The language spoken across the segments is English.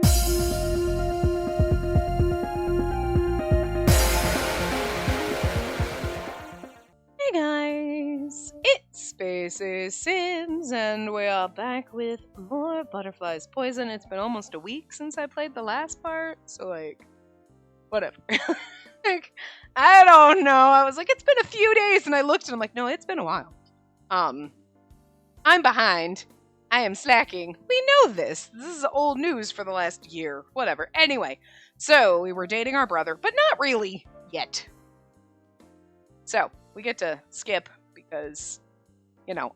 Hey guys, it's Spacey Sims, and we are back with more Butterflies Poison. It's been almost a week since I played the last part, so whatever. I don't know. I was like, it's been a few days, and I looked and I'm like, no, it's been a while. I'm behind. I am slacking. We know this. This is old news for the last year. Whatever. Anyway, so we were dating our brother, but not really yet. So, we get to skip because,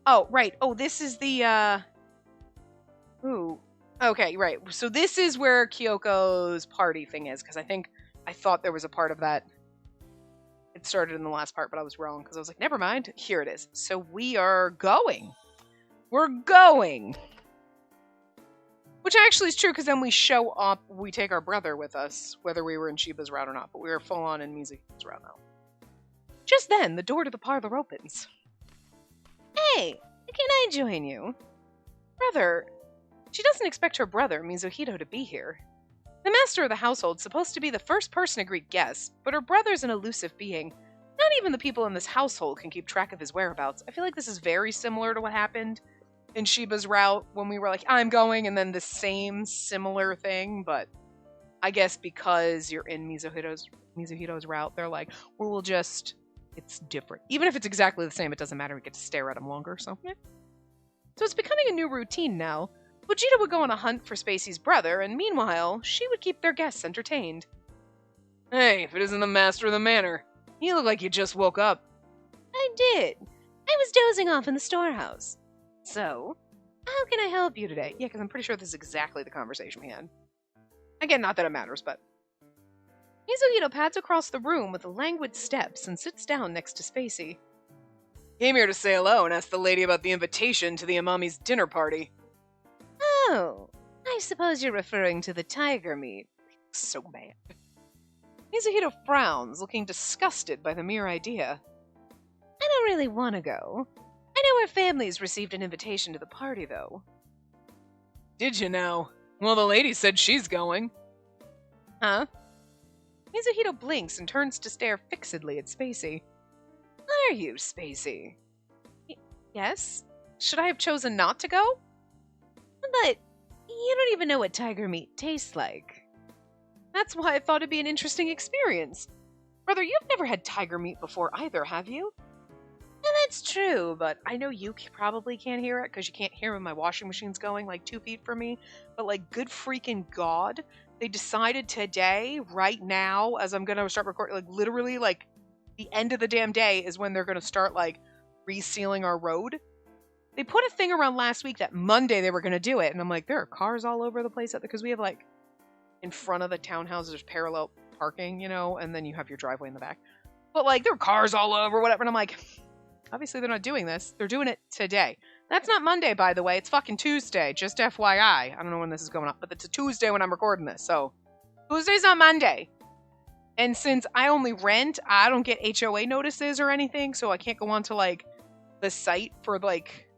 oh, right. Oh, this is the, okay, right. So this is where Kyoko's party thing is, because I thought there was a part of that. It started in the last part, but I was wrong, because I was like, never mind. Here it is. So we are going. We're going. Which actually is true, because then we show up, we take our brother with us, whether we were in Shiba's route or not, but we were full on in Mizuki's route now. Just then, the door to the parlor opens. Hey, can I join you? Brother, she doesn't expect her brother, Mizuhito, to be here. The master of the household's supposed to be the first person to greet guests, but her brother's an elusive being. Not even the people in this household can keep track of his whereabouts. I feel like this is very similar to what happened in Shiba's route when we were like, I'm going, and then the same similar thing, but I guess because you're in Mizuhito's route, they're like, well, we'll just... It's different. Even if it's exactly the same, it doesn't matter. We get to stare at him longer, so yeah. So it's becoming a new routine now. Fujita would go on a hunt for Spacey's brother, and meanwhile, she would keep their guests entertained. Hey, if it isn't the master of the manor. You look like you just woke up. I did. I was dozing off in the storehouse. So, how can I help you today? Yeah, because I'm pretty sure this is exactly the conversation we had. Again, not that it matters, but... Mizuhito pads across the room with languid steps and sits down next to Spacey. Came here to say hello and ask the lady about the invitation to the Amami's dinner party. Oh, I suppose you're referring to the tiger meat. So mad. Mizuhito frowns, looking disgusted by the mere idea. I don't really want to go. I know our family's received an invitation to the party, though. Did you now? Well, the lady said she's going. Huh? Mizuhito blinks and turns to stare fixedly at Spacey. Are you, Spacey? Yes? Should I have chosen not to go? But you don't even know what tiger meat tastes like. That's why I thought it'd be an interesting experience. Brother, you've never had tiger meat before either, have you? And that's true, but I know you probably can't hear it because you can't hear when my washing machine's going like 2 feet from me. But like, good freaking God, they decided today, right now, as I'm gonna start recording, like literally like the end of the damn day is when they're gonna start like resealing our road. They put a thing around last week that Monday they were gonna do it, and I'm like, there are cars all over the place because we have like in front of the townhouses there's parallel parking, and then you have your driveway in the back. But like there are cars all over, whatever, and I'm like, obviously they're not doing this. They're doing it today. That's not Monday, by the way. It's fucking Tuesday. Just FYI. I don't know when this is going up, but it's a Tuesday when I'm recording this. So, Tuesday's not Monday. And since I only rent, I don't get HOA notices or anything, so I can't go onto, like, the site for, like,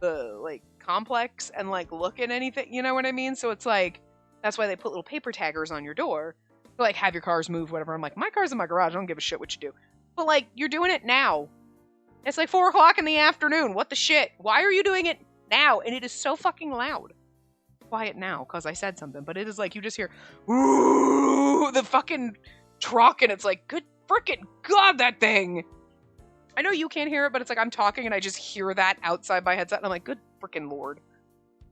the, like, complex and, like, look at anything. You know what I mean? So it's like, that's why they put little paper taggers on your door. To, like, have your cars move, whatever. I'm like, my car's in my garage. I don't give a shit what you do. But, like, you're doing it now. It's like 4 o'clock in the afternoon. What the shit? Why are you doing it now? And it is so fucking loud. Quiet now, because I said something. But it is like, you just hear, ooh, the fucking truck, and it's like, good freaking God, that thing. I know you can't hear it, but it's like I'm talking, and I just hear that outside my headset, and I'm like, good freaking Lord.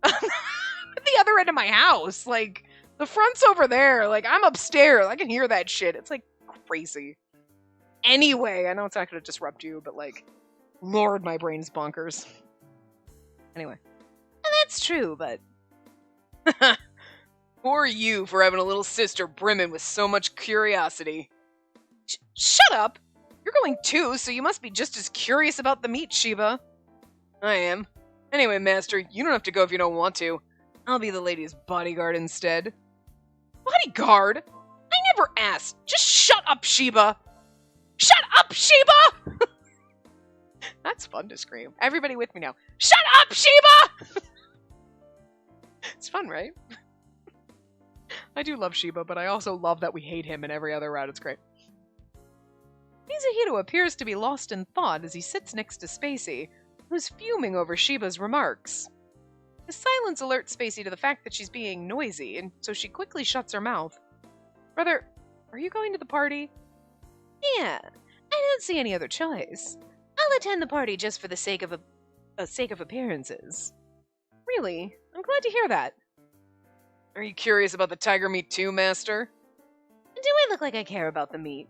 At the other end of my house. Like, the front's over there. Like, I'm upstairs. I can hear that shit. It's like crazy. Anyway, I know it's not going to disrupt you, but like, Lord, my brain's bonkers. Anyway. And that's true, but... Poor you for having a little sister brimming with so much curiosity. Shut up! You're going too, so you must be just as curious about the meat, Shiba. I am. Anyway, Master, you don't have to go if you don't want to. I'll be the lady's bodyguard instead. Bodyguard? I never asked. Just shut up, Shiba! Shut up, Shiba! That's fun to scream. Everybody with me now. Shut up, Shiba! It's fun, right? I do love Sheba, but I also love that we hate him in every other route. It's great. Mizuhito appears to be lost in thought as he sits next to Spacey, who's fuming over Sheba's remarks. His silence alerts Spacey to the fact that she's being noisy, and so she quickly shuts her mouth. Brother, are you going to the party? Yeah, I don't see any other choice. I'll attend the party just for the sake of appearances. Really? I'm glad to hear that. Are you curious about the tiger meat too, Master? Do I look like I care about the meat?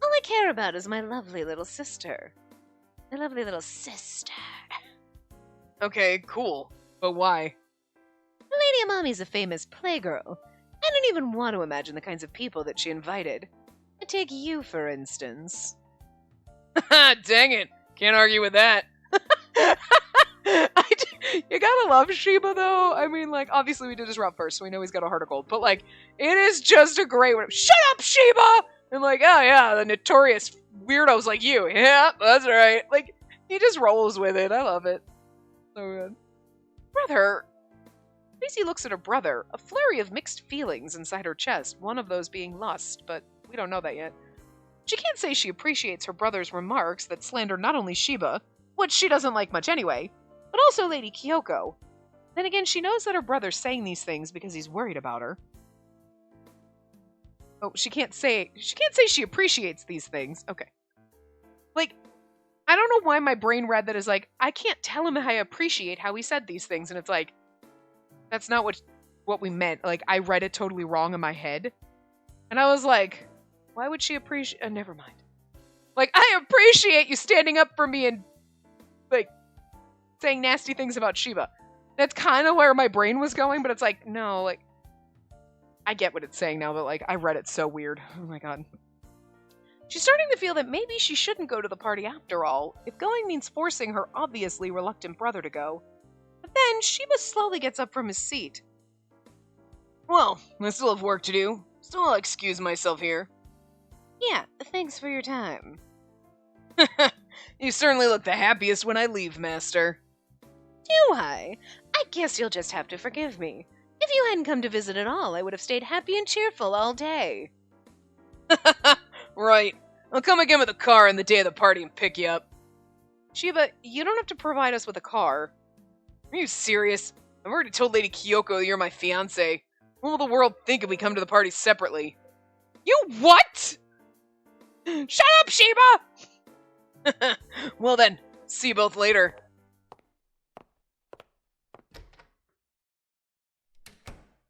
All I care about is my lovely little sister. My lovely little sister. Okay, cool. But why? Lady Amami's a famous playgirl. I don't even want to imagine the kinds of people that she invited. Take you, for instance. Dang it. Can't argue with that. You gotta love Sheba, though. I mean, like, obviously we did his route first, so we know he's got a heart of gold. But, like, it is just a great one. Shut up, Sheba! And, like, oh, yeah, the notorious weirdos like you. Yeah, that's right. Like, he just rolls with it. I love it. So good. Brother. Spacey looks at her brother, a flurry of mixed feelings inside her chest, one of those being lust, but we don't know that yet. She can't say she appreciates her brother's remarks that slander not only Sheba, which she doesn't like much anyway, but also Lady Kyoko. Then again, she knows that her brother's saying these things because he's worried about her. Oh, she can't say she appreciates these things. Okay. Like, I don't know why my brain read that as like, I can't tell him I appreciate how he said these things, and it's like, that's not what we meant. Like, I read it totally wrong in my head. And I was like, why would she appreciate... never mind. Like, I appreciate you standing up for me and, like, saying nasty things about Sheba. That's kind of where my brain was going, but it's like, no, like, I get what it's saying now, but, like, I read it so weird. Oh my god. She's starting to feel that maybe she shouldn't go to the party after all, if going means forcing her obviously reluctant brother to go. But then, Sheba slowly gets up from his seat. Well, I still have work to do, so I'll excuse myself here. Yeah, thanks for your time. You certainly look the happiest when I leave, Master. Do I? I guess you'll just have to forgive me. If you hadn't come to visit at all, I would have stayed happy and cheerful all day. Right. I'll come again with a car on the day of the party and pick you up. Sheba, you don't have to provide us with a car. Are you serious? I've already told Lady Kyoko you're my fiancé. What will the world think if we come to the party separately? You what? Shut up, Sheba! Well then, see you both later.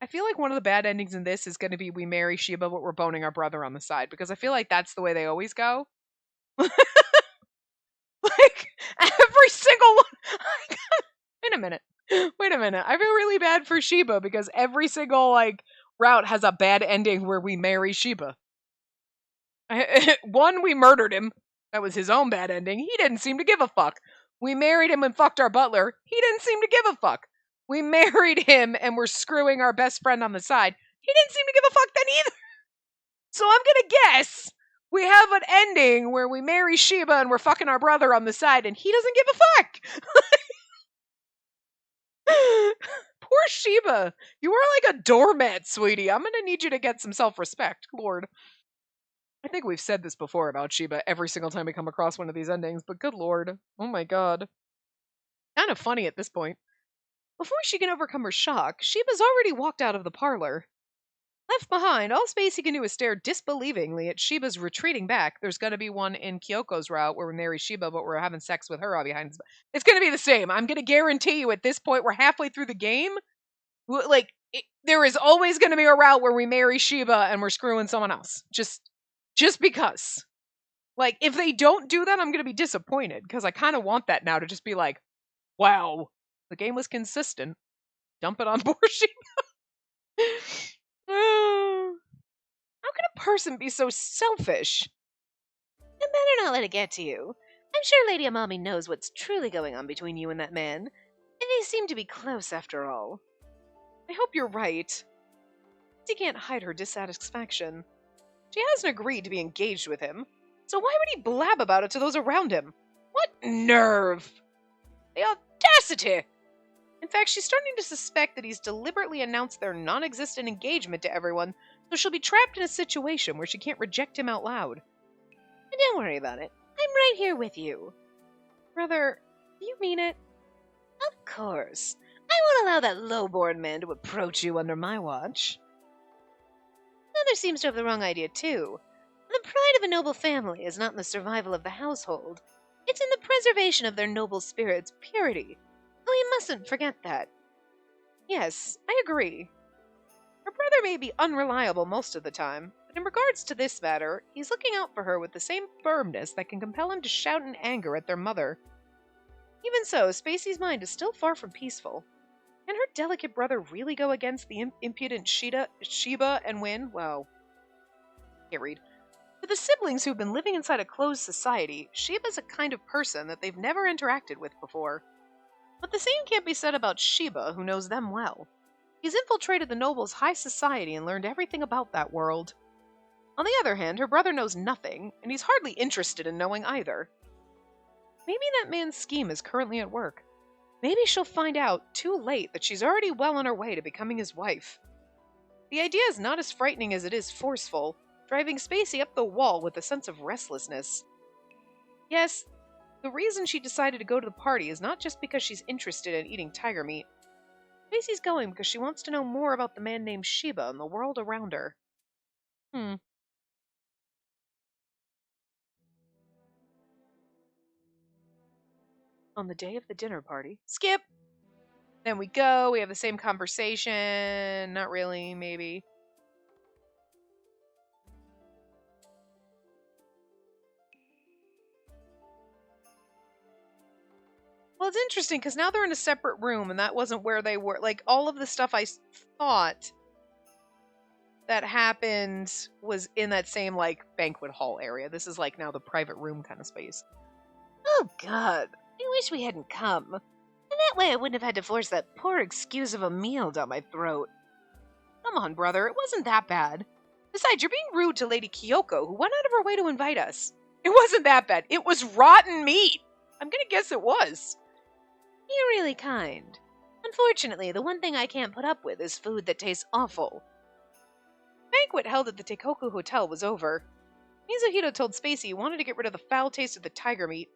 I feel like one of the bad endings in this is going to be we marry Sheba, but we're boning our brother on the side, because I feel like that's the way they always go. Like, every single one... Wait a minute. I feel really bad for Sheba, because every single, like, route has a bad ending where we marry Sheba. One, we murdered him. That was his own bad ending. He didn't seem to give a fuck. We married him and fucked our butler. He didn't seem to give a fuck. We married him and we're screwing our best friend on the side. He didn't seem to give a fuck then either. So I'm gonna guess we have an ending where we marry Sheba and we're fucking our brother on the side and he doesn't give a fuck. Poor Sheba. You are like a doormat, sweetie. I'm gonna need you to get some self-respect, Lord. I think we've said this before about Sheba every single time we come across one of these endings, but good lord. Oh my god. Kind of funny at this point. Before she can overcome her shock, Sheba's already walked out of the parlor. Left behind, all Spacey can do is stare disbelievingly at Sheba's retreating back. There's gonna be one in Kyoko's route where we marry Sheba, but we're having sex with her all behind us. It's gonna be the same. I'm gonna guarantee you at this point, we're halfway through the game. Like, there is always gonna be a route where we marry Sheba and we're screwing someone else. Just because. Like, if they don't do that, I'm going to be disappointed, because I kind of want that now to just be like, wow, the game was consistent. Dump it on board Sheba. How can a person be so selfish? I better not let it get to you. I'm sure Lady Amami knows what's truly going on between you and that man. And they seem to be close after all. I hope you're right. She can't hide her dissatisfaction. She hasn't agreed to be engaged with him, so why would he blab about it to those around him? What nerve! The audacity! In fact, she's starting to suspect that he's deliberately announced their non-existent engagement to everyone, so she'll be trapped in a situation where she can't reject him out loud. And don't worry about it. I'm right here with you. Brother, do you mean it? Of course. I won't allow that low-born man to approach you under my watch. Mother seems to have the wrong idea, too. The pride of a noble family is not in the survival of the household. It's in the preservation of their noble spirit's purity. Oh, you mustn't forget that. Yes, I agree. Her brother may be unreliable most of the time, but in regards to this matter, he's looking out for her with the same firmness that can compel him to shout in anger at their mother. Even so, Spacey's mind is still far from peaceful. Can her delicate brother really go against the impudent Sheba and win? Well, can't read. For the siblings who've been living inside a closed society, Sheba's a kind of person that they've never interacted with before. But the same can't be said about Sheba, who knows them well. He's infiltrated the nobles' high society and learned everything about that world. On the other hand, her brother knows nothing, and he's hardly interested in knowing either. Maybe that man's scheme is currently at work. Maybe she'll find out too late that she's already well on her way to becoming his wife. The idea is not as frightening as it is forceful, driving Spacey up the wall with a sense of restlessness. Yes, the reason she decided to go to the party is not just because she's interested in eating tiger meat. Spacey's going because she wants to know more about the man named Sheba and the world around her. On the day of the dinner party. Skip! Then we go, we have the same conversation. Not really, maybe. Well, it's interesting because now they're in a separate room, and that wasn't where they were. Like, all of the stuff I thought that happened was in that same, like, banquet hall area. This is, like, now the private room kind of space. Oh, God. I wish we hadn't come. And that way I wouldn't have had to force that poor excuse of a meal down my throat. Come on, brother. It wasn't that bad. Besides, you're being rude to Lady Kyoko, who went out of her way to invite us. It wasn't that bad. It was rotten meat. I'm gonna guess it was. You're really kind. Unfortunately, the one thing I can't put up with is food that tastes awful. The banquet held at the Teikoku Hotel was over. Mizuhito told Spacey he wanted to get rid of the foul taste of the tiger meat.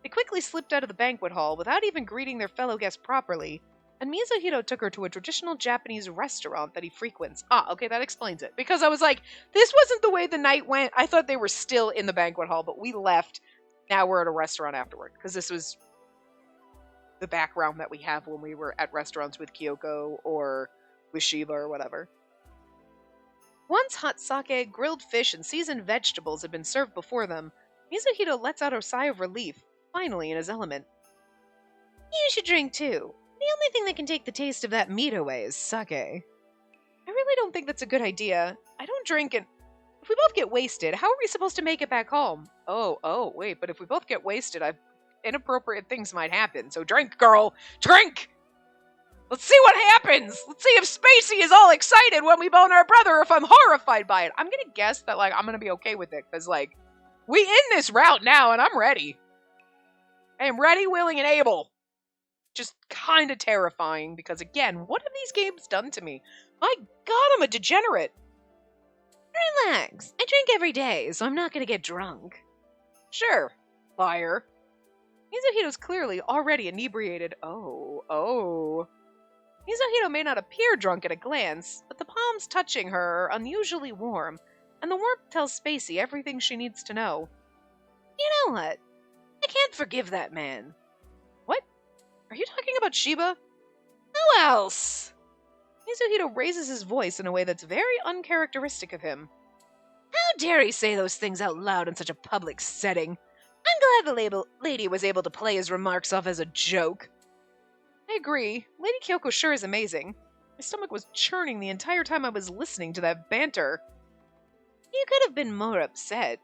They quickly slipped out of the banquet hall without even greeting their fellow guests properly, and Mizuhito took her to a traditional Japanese restaurant that he frequents. Ah, okay, that explains it. Because I was like, this wasn't the way the night went. I thought they were still in the banquet hall, but we left. Now we're at a restaurant afterward, because this was the background that we have when we were at restaurants with Kyoko or with Sheba or whatever. Once hot sake, grilled fish, and seasoned vegetables had been served before them, Mizuhito lets out a sigh of relief, finally in his element. You should drink too. The only thing that can take the taste of that meat away is sake. I really don't think that's a good idea. I don't drink, and if we both get wasted, how are we supposed to make it back home? Oh, wait, but if we both get wasted, inappropriate things might happen. So drink, girl! Drink! Let's see what happens! Let's see if Spacey is all excited when we bone our brother, or if I'm horrified by it. I'm gonna guess that, like, I'm gonna be okay with it, because, like, we in this route now, and I'm ready. I am ready, willing, and able. Just kind of terrifying, because, again, what have these games done to me? My God, I'm a degenerate. Relax. I drink every day, so I'm not gonna get drunk. Sure, liar. Mizuhito's clearly already inebriated. Oh. Mizuhito may not appear drunk at a glance, but the palms touching her are unusually warm, and the warmth tells Spacey everything she needs to know. You know what? I can't forgive that man. What? Are you talking about Sheba? Who else? Mizuhito raises his voice in a way that's very uncharacteristic of him. How dare he say those things out loud in such a public setting? I'm glad the lady was able to play his remarks off as a joke. I agree. Lady Kyoko sure is amazing. My stomach was churning the entire time I was listening to that banter. You could have been more upset.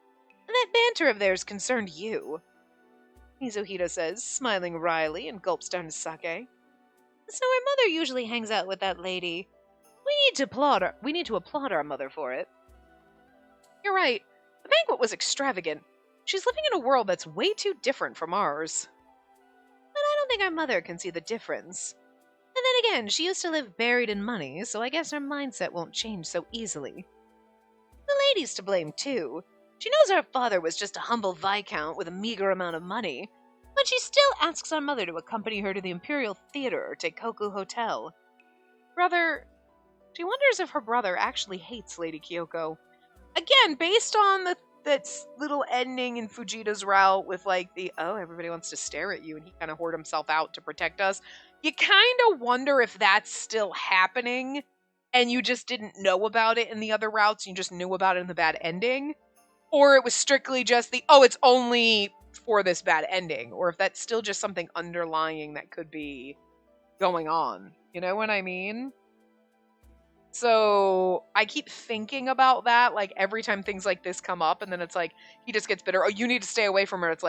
That banter of theirs concerned you. Mizuhito says, smiling wryly, and gulps down his sake. So our mother usually hangs out with that lady. We need to applaud our mother for it. You're right. The banquet was extravagant. She's living in a world that's way too different from ours. But I don't think our mother can see the difference. then again, she used to live buried in money, so I guess her mindset won't change so easily. The lady's to blame, too. She knows our father was just a humble viscount with a meager amount of money, but she still asks our mother to accompany her to the Imperial Theater or Teikoku Hotel. Brother, she wonders if her brother actually hates Lady Kyoko. Again, based on that little ending in Fujita's route with everybody wants to stare at you and he kind of hoard himself out to protect us, you kind of wonder if that's still happening and you just didn't know about it in the other routes, you just knew about it in the bad ending, or it was strictly just it's only for this bad ending, or if that's still just something underlying that could be going on. You know what I mean? So I keep thinking about that, every time things like this come up, and then it's he just gets bitter. Oh, you need to stay away from her. It's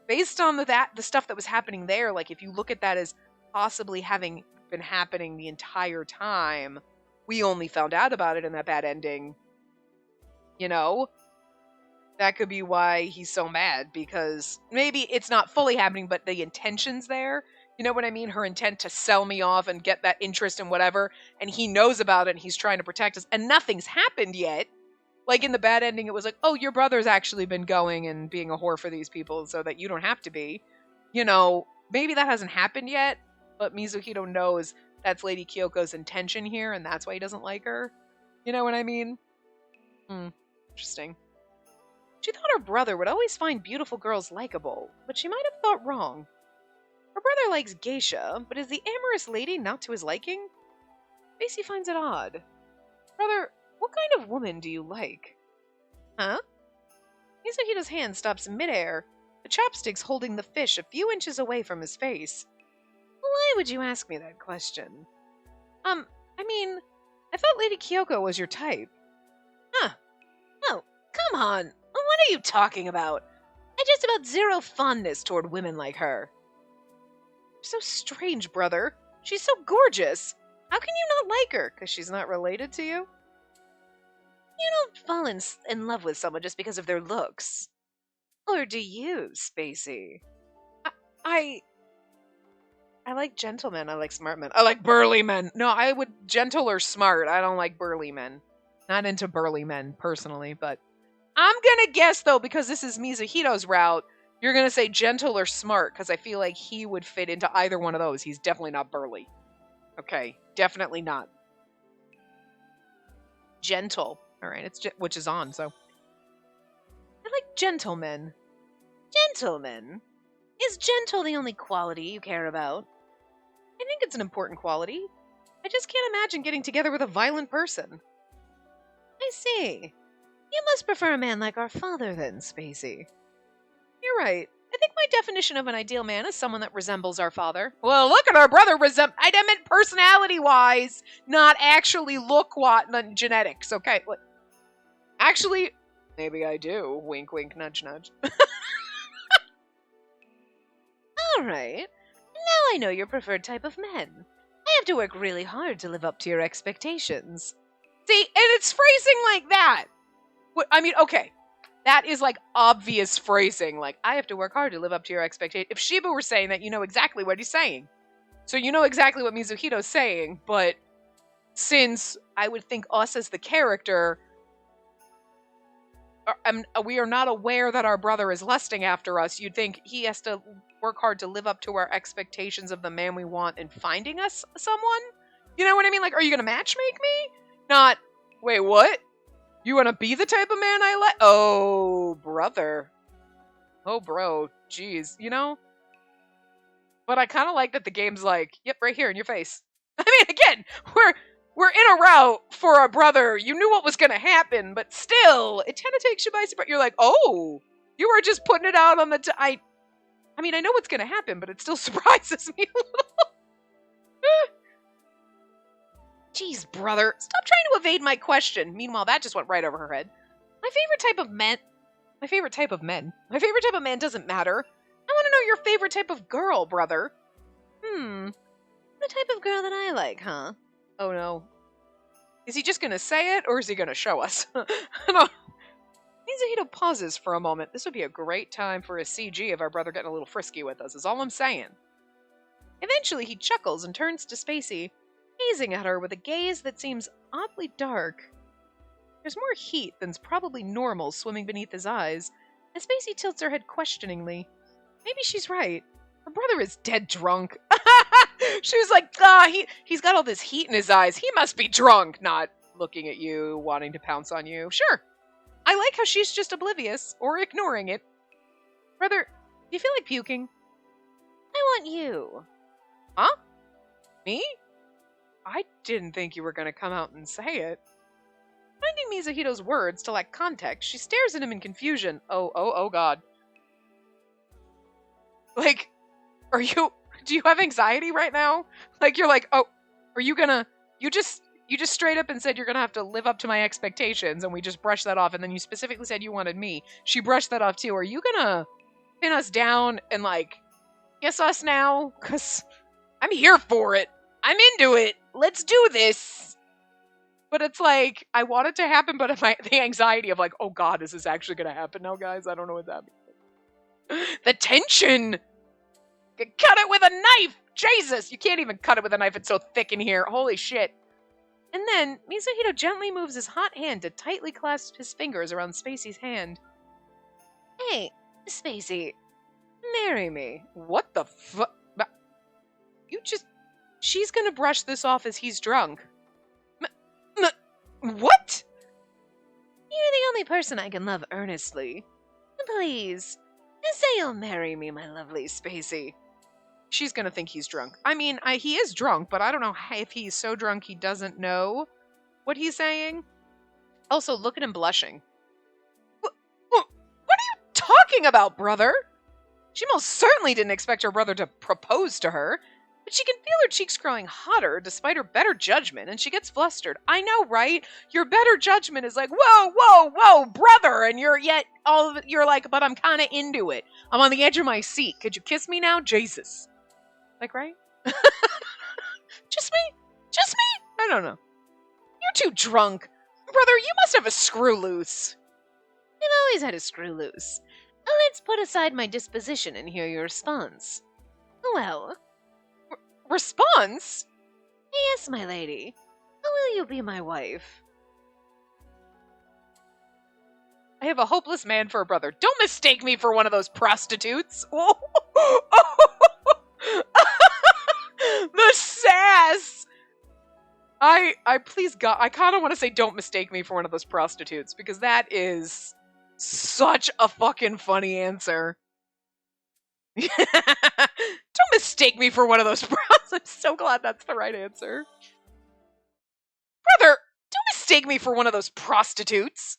based on the stuff that was happening there, if you look at that as possibly having been happening the entire time, we only found out about it in that bad ending. That could be why he's so mad, because maybe it's not fully happening, but the intention's there. You know what I mean? Her intent to sell me off and get that interest in whatever, and he knows about it and he's trying to protect us, and nothing's happened yet. In the bad ending, it was your brother's actually been going and being a whore for these people so that you don't have to be. Maybe that hasn't happened yet, but Mizuhito knows that's Lady Kyoko's intention here, and that's why he doesn't like her. You know what I mean? Interesting. She thought her brother would always find beautiful girls likable, but she might have thought wrong. Her brother likes geisha, but is the amorous lady not to his liking? Macy finds it odd. Brother, what kind of woman do you like? Huh? Mizuhito's hand stops midair, the chopsticks holding the fish a few inches away from his face. Why would you ask me that question? I thought Lady Kyoko was your type. Huh. Oh, come on. What are you talking about? I just about zero fondness toward women like her. So strange, brother. She's so gorgeous. How can you not like her? Because she's not related to you? You don't fall in love with someone just because of their looks. Or do you, Spacey? I like gentlemen. I like smart men. I like burly men. No, I would gentle or smart. I don't like burly men. Not into burly men, personally, but I'm gonna guess, though, because this is Mizuhito's route, you're going to say gentle or smart, because I feel like he would fit into either one of those. He's definitely not burly. Okay, definitely not. Gentle. All right, which is on, so. I like gentlemen. Gentlemen? Is gentle the only quality you care about? I think it's an important quality. I just can't imagine getting together with a violent person. I see. You must prefer a man like our father, then, Spacey. You're right. I think my definition of an ideal man is someone that resembles our father. Well, look at our brother I meant personality-wise, not actually look-wise, not genetics, okay? Actually, maybe I do. Wink, wink, nudge, nudge. All right. Now I know your preferred type of men. I have to work really hard to live up to your expectations. See, and it's phrasing like that. Okay. That is obvious phrasing. I have to work hard to live up to your expectations. If Shiba were saying that, you know exactly what he's saying. So you know exactly what Mizuhito's saying, but since I would think us as the character, we are not aware that our brother is lusting after us, you'd think he has to work hard to live up to our expectations of the man we want and finding us someone? You know what I mean? Are you going to matchmake me? Not, wait, what? You want to be the type of man I like? Oh, brother. Oh, bro. Jeez, But I kind of like that the game's yep, right here in your face. Again, we're in a route for a brother. You knew what was going to happen, but still, it kind of takes you by surprise. You're oh, you were just putting it out on the... I know what's going to happen, but it still surprises me a little. Jeez, brother. Stop trying to evade my question. Meanwhile, that just went right over her head. My favorite type of men doesn't matter. I want to know your favorite type of girl, brother. The type of girl that I like, huh? Oh, no. Is he just going to say it, or is he going to show us? I don't... Mizuhito pauses for a moment. This would be a great time for a CG of our brother getting a little frisky with us, is all I'm saying. Eventually, he chuckles and turns to Spacey, gazing at her with a gaze that seems oddly dark. There's more heat than's probably normal swimming beneath his eyes, and Spacey tilts her head questioningly. Maybe she's right. Her brother is dead drunk. She was like, he's got all this heat in his eyes. He must be drunk, not looking at you, wanting to pounce on you. Sure. I like how she's just oblivious, or ignoring it. Brother, do you feel like puking? I want you. Huh? Me? I didn't think you were going to come out and say it. Finding Mizuhito's words to lack context, she stares at him in confusion. Oh God. Like, do you have anxiety right now? Like, you're like, oh, are you gonna, you just straight up and said you're gonna have to live up to my expectations, and we just brushed that off, and then you specifically said you wanted me. She brushed that off too. Are you gonna pin us down and, like, kiss us now? Because I'm here for it. I'm into it. Let's do this. But it's like, I want it to happen, but the anxiety of, like, oh God, is this actually gonna happen now, guys? I don't know what that means. The tension! You cut it with a knife! Jesus! You can't even cut it with a knife, it's so thick in here. Holy shit. And then, Mizuhito gently moves his hot hand to tightly clasp his fingers around Spacey's hand. Hey, Spacey, marry me. What the fuck? She's gonna brush this off as he's drunk. What? You're the only person I can love earnestly. Please, say you'll marry me, my lovely Spacey. She's gonna think he's drunk. I mean, he is drunk, but I don't know if he's so drunk he doesn't know what he's saying. Also, look at him blushing. What are you talking about, brother? She most certainly didn't expect her brother to propose to her, but she can feel her cheeks growing hotter despite her better judgment, and she gets flustered. I know, right? Your better judgment is like, whoa, brother, and you're like, but I'm kind of into it. I'm on the edge of my seat. Could you kiss me now? Jesus. Like, right? Just me? I don't know. You're too drunk. Brother, you must have a screw loose. I've always had a screw loose. Let's put aside my disposition and hear your response. Well... Response? Yes, my lady. Will you be my wife? I have a hopeless man for a brother. Don't mistake me for one of those prostitutes. The sass! I please God, I kind of want to say don't mistake me for one of those prostitutes, because that is such a fucking funny answer. Don't mistake me for one of those prostitutes. I'm so glad that's the right answer. Brother, don't mistake me for one of those prostitutes.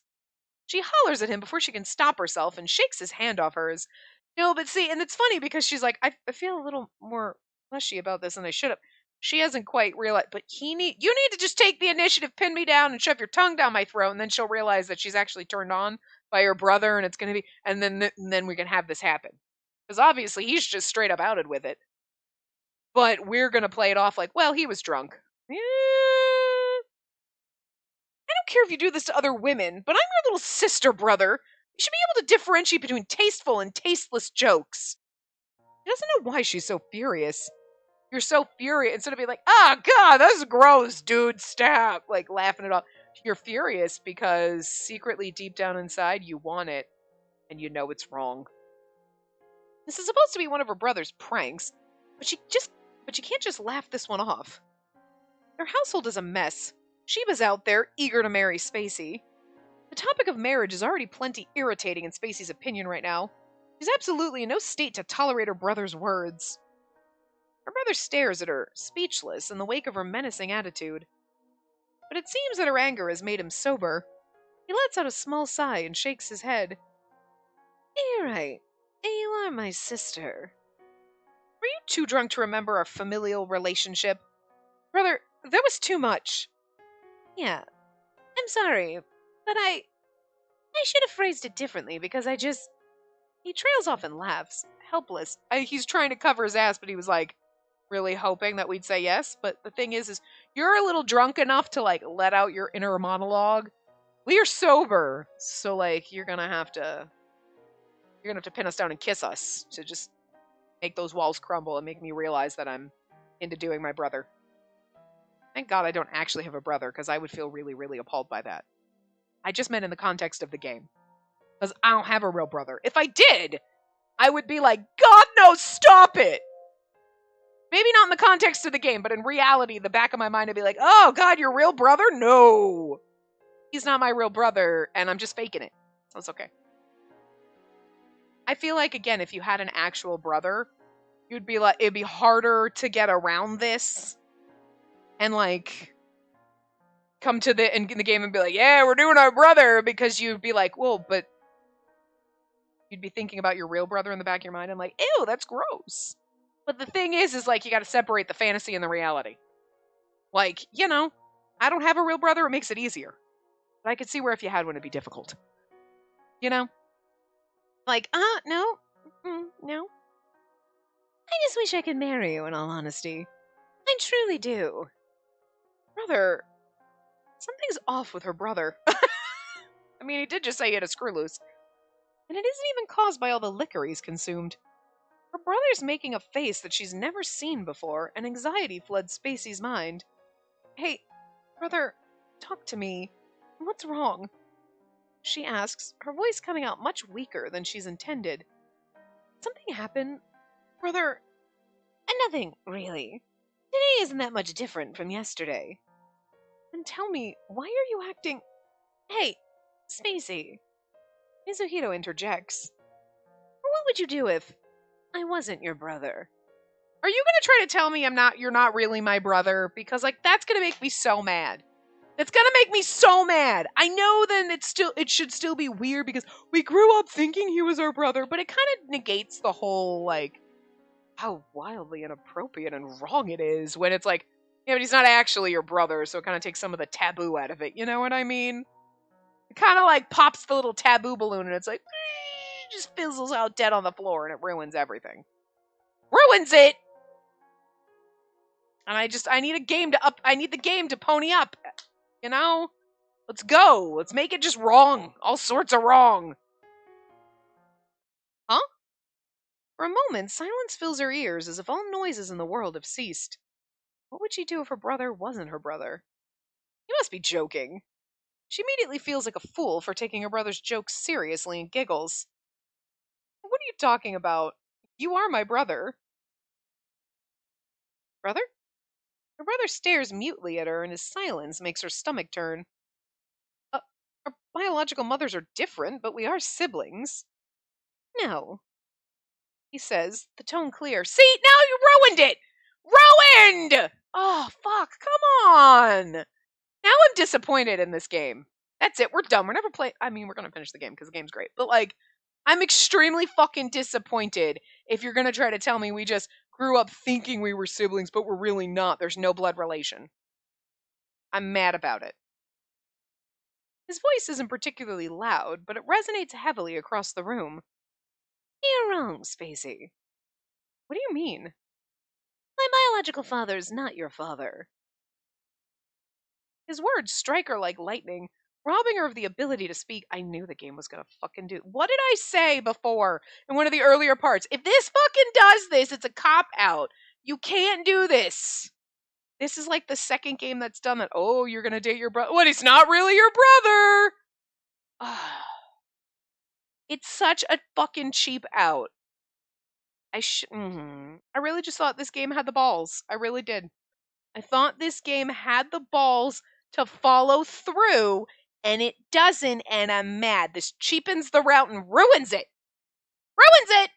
She hollers at him before she can stop herself and shakes his hand off hers. No, but see, and it's funny because she's like, I feel a little more fleshy about this than I should have. She hasn't quite realized, but you need to just take the initiative, pin me down, and shove your tongue down my throat, and then she'll realize that she's actually turned on by her brother, and it's going to be, and then we can have this happen. Because obviously he's just straight up outed with it. But we're going to play it off like, well, he was drunk. Yeah. I don't care if you do this to other women, but I'm your little sister, brother. You should be able to differentiate between tasteful and tasteless jokes. She doesn't know why she's so furious. You're so furious. Instead of being like, oh, God, that's gross, dude, stop. Like, laughing it off. You're furious because secretly deep down inside you want it. And you know it's wrong. This is supposed to be one of her brother's pranks, but she can't just laugh this one off. Their household is a mess. Sheba's out there, eager to marry Spacey. The topic of marriage is already plenty irritating in Spacey's opinion right now. She's absolutely in no state to tolerate her brother's words. Her brother stares at her, speechless, in the wake of her menacing attitude. But it seems that her anger has made him sober. He lets out a small sigh and shakes his head. You're right. You are my sister. Were you too drunk to remember our familial relationship? Brother, that was too much. Yeah, I'm sorry, but I should have phrased it differently because He trails off and laughs, helpless. He's trying to cover his ass, but he was like really hoping that we'd say yes. But the thing is you're a little drunk enough to like let out your inner monologue. We are sober, so like you're gonna have to pin us down and kiss us. So just make those walls crumble and make me realize that I'm into doing my brother. Thank God I don't actually have a brother, because I would feel really, really appalled by that. I just meant in the context of the game. Because I don't have a real brother. If I did, I would be like, God, no, stop it! Maybe not in the context of the game, but in reality, the back of my mind, I'd be like, oh, God, your real brother? No! He's not my real brother, and I'm just faking it. So it's okay. I feel like, again, if you had an actual brother, you'd be like, it'd be harder to get around this and, like, come to the end of the game and be like, yeah, we're doing our brother, because you'd be like, well, but you'd be thinking about your real brother in the back of your mind and like, ew, that's gross. But the thing is like, you got to separate the fantasy and the reality. Like, you know, I don't have a real brother, it makes it easier. But I could see where if you had one, it'd be difficult. You know? Like, no. No. I just wish I could marry you, in all honesty. I truly do. Brother, something's off with her brother. I mean, he did just say he had a screw loose. And it isn't even caused by all the liquor he's consumed. Her brother's making a face that she's never seen before, and anxiety floods Spacey's mind. Hey, brother, talk to me. What's wrong? She asks, her voice coming out much weaker than she's intended. Something happened? Brother... Nothing, really. Today isn't that much different from yesterday. Then tell me, why are you acting... Hey, Spacey. Mizuhito interjects. What would you do if I wasn't your brother? Are you gonna try to tell me you're not really my brother? Because, like, that's gonna make me so mad. That's gonna make me so mad. I know then it should still be weird because we grew up thinking he was our brother, but it kind of negates the whole, like, how wildly inappropriate and wrong it is when it's like, yeah, but he's not actually your brother, so it kind of takes some of the taboo out of it. You know what I mean? It kind of like pops the little taboo balloon and it's like, just fizzles out dead on the floor and it ruins everything. Ruins it! And I need the game to pony up. You know? Let's go. Let's make it just wrong. All sorts of wrong. Huh? For a moment, silence fills her ears as if all noises in the world have ceased. What would she do if her brother wasn't her brother? You must be joking. She immediately feels like a fool for taking her brother's jokes seriously and giggles. What are you talking about? You are my brother. Brother? Her brother stares mutely at her, and his silence makes her stomach turn. Our biological mothers are different, but we are siblings. No, he says, the tone clear. See, now you ruined it! Ruined! Oh, fuck, come on! Now I'm disappointed in this game. That's it, we're done. We're never playing. I mean, we're gonna finish the game because the game's great. But, like, I'm extremely fucking disappointed if you're gonna try to tell me we just grew up thinking we were siblings, but we're really not. There's no blood relation. I'm mad about it. His voice isn't particularly loud, but it resonates heavily across the room. You're wrong, Spacey. What do you mean? My biological father's not your father. His words strike her like lightning, robbing her of the ability to speak. I knew the game was gonna fucking do. What did I say before in one of the earlier parts? If this fucking does this, it's a cop-out. You can't do this. This is like the second game that's done that. Oh, you're gonna date your brother. What? He's not really your brother. It's such a fucking cheap out. I really just thought this game had the balls. I really did. I thought this game had the balls to follow through, and it doesn't, and I'm mad. This cheapens the route and ruins it. Ruins it!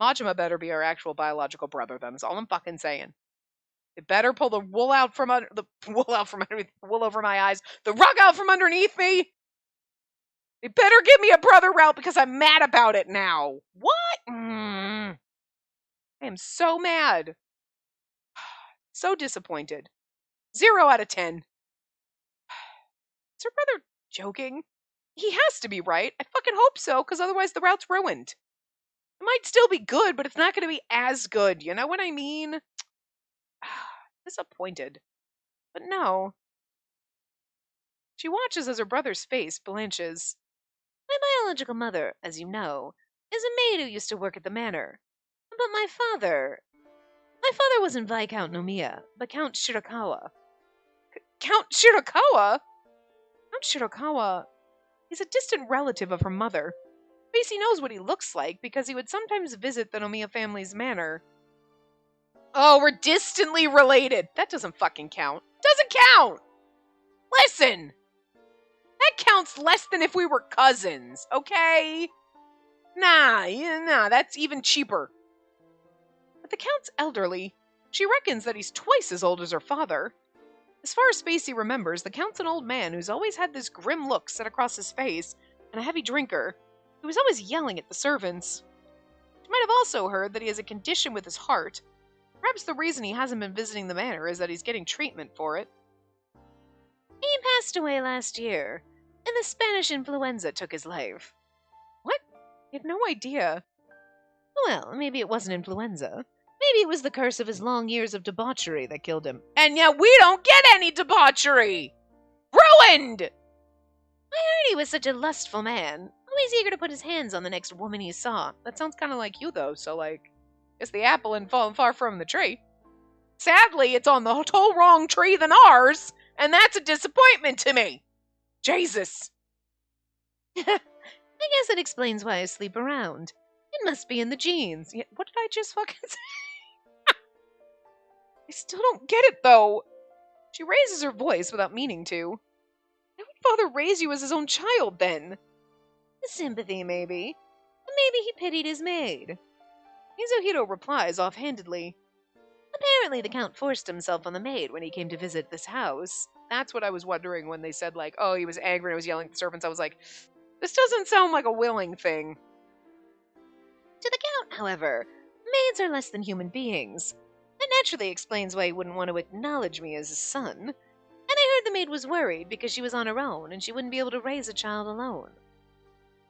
Majima better be our actual biological brother, then. That's all I'm fucking saying. It better pull the wool over my eyes, the rug out from underneath me. They better give me a brother route because I'm mad about it now. What? I am so mad. So disappointed. 0 out of 10. Is her brother joking? He has to be, right? I fucking hope so, because otherwise the route's ruined. It might still be good, but it's not going to be as good. You know what I mean? Disappointed. But no. She watches as her brother's face blanches. My biological mother, as you know, is a maid who used to work at the manor. A But my father... My father wasn't Viscount Nomiya, but Count Shirakawa. Count Shirakawa? Count Shirakawa is a distant relative of her mother. Spacey knows what he looks like because he would sometimes visit the Nomiya family's manor. Oh, we're distantly related. That doesn't fucking count. Doesn't count! Listen! That counts less than if we were cousins, okay? Nah, that's even cheaper. But the Count's elderly. She reckons that he's twice as old as her father. As far as Spacey remembers, the Count's an old man who's always had this grim look set across his face, and a heavy drinker, who was always yelling at the servants. She might have also heard that he has a condition with his heart. Perhaps the reason he hasn't been visiting the manor is that he's getting treatment for it. He passed away last year, and the Spanish influenza took his life. What? I had no idea. Well, maybe it wasn't influenza. Maybe it was the curse of his long years of debauchery that killed him. And yet we don't get any debauchery! Ruined! I heard he was such a lustful man, always eager to put his hands on the next woman he saw. That sounds kind of like you, though, so, guess the apple isn't falling far from the tree. Sadly, it's on the whole wrong tree than ours, and that's a disappointment to me. Jesus. I guess it explains why I sleep around. It must be in the genes. Yeah, what did I just fucking say? I still don't get it, though. She raises her voice without meaning to. Why would father raise you as his own child, then? Sympathy, maybe. Maybe he pitied his maid. Mizuhiro replies offhandedly. Apparently the Count forced himself on the maid when he came to visit this house. That's what I was wondering when they said, oh, he was angry and was yelling at the servants. I was like, this doesn't sound like a willing thing. To the Count, however, maids are less than human beings. That naturally explains why he wouldn't want to acknowledge me as his son. And I heard the maid was worried because she was on her own and she wouldn't be able to raise a child alone.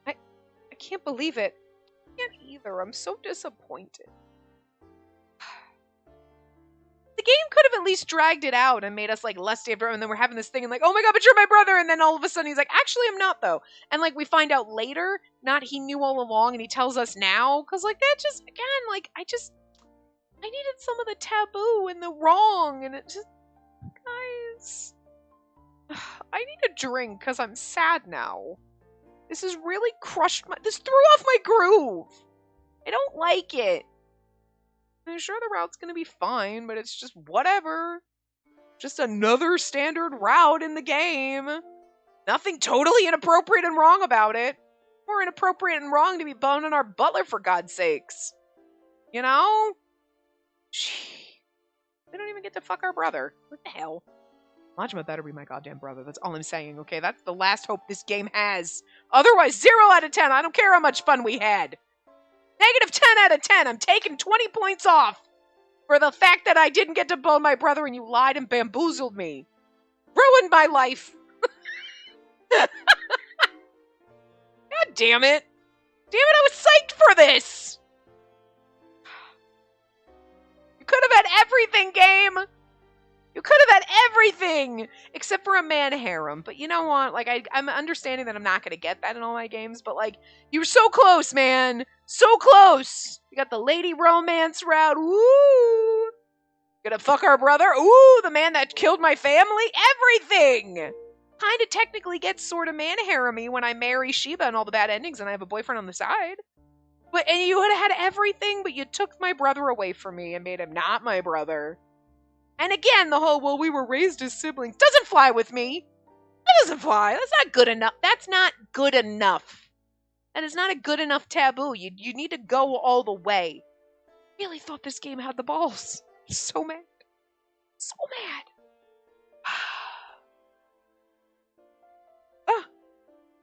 I can't believe it. I can't either. I'm so disappointed. The game could have at least dragged it out and made us lusty after, and then we're having this thing and oh my god, but you're my brother, and then all of a sudden he's like, actually I'm not though. And we find out later, not he knew all along and he tells us now, because that just, again, I needed some of the taboo and the wrong, and it just, guys, I need a drink because I'm sad now. This has really crushed this threw off my groove. I don't like it. I'm sure the route's gonna be fine, but it's just whatever. Just another standard route in the game. Nothing totally inappropriate and wrong about it. More inappropriate and wrong to be boning our butler, for God's sakes. You know? Gee. They don't even get to fuck our brother. What the hell? Majima better be my goddamn brother. That's all I'm saying, okay? That's the last hope this game has. Otherwise, 0 out of 10. I don't care how much fun we had. -10 out of 10. I'm taking 20 points off for the fact that I didn't get to bone my brother and you lied and bamboozled me. Ruined my life. God damn it. Damn it, I was psyched for this. You could have had everything, game. You could have had everything except for a man harem. But you know what? I'm understanding that I'm not going to get that in all my games. But, you were so close, man. So close. You got the lady romance route. Woo. Gonna fuck our brother. Ooh, the man that killed my family. Everything. Kind of technically gets sort of man harem-y when I marry Shiba and all the bad endings and I have a boyfriend on the side. And you would have had everything, but you took my brother away from me and made him not my brother. And again, the whole, well, we were raised as siblings, doesn't fly with me. That doesn't fly. That's not good enough. That's not good enough. That is not a good enough taboo. You need to go all the way. I really thought this game had the balls. So mad. So mad.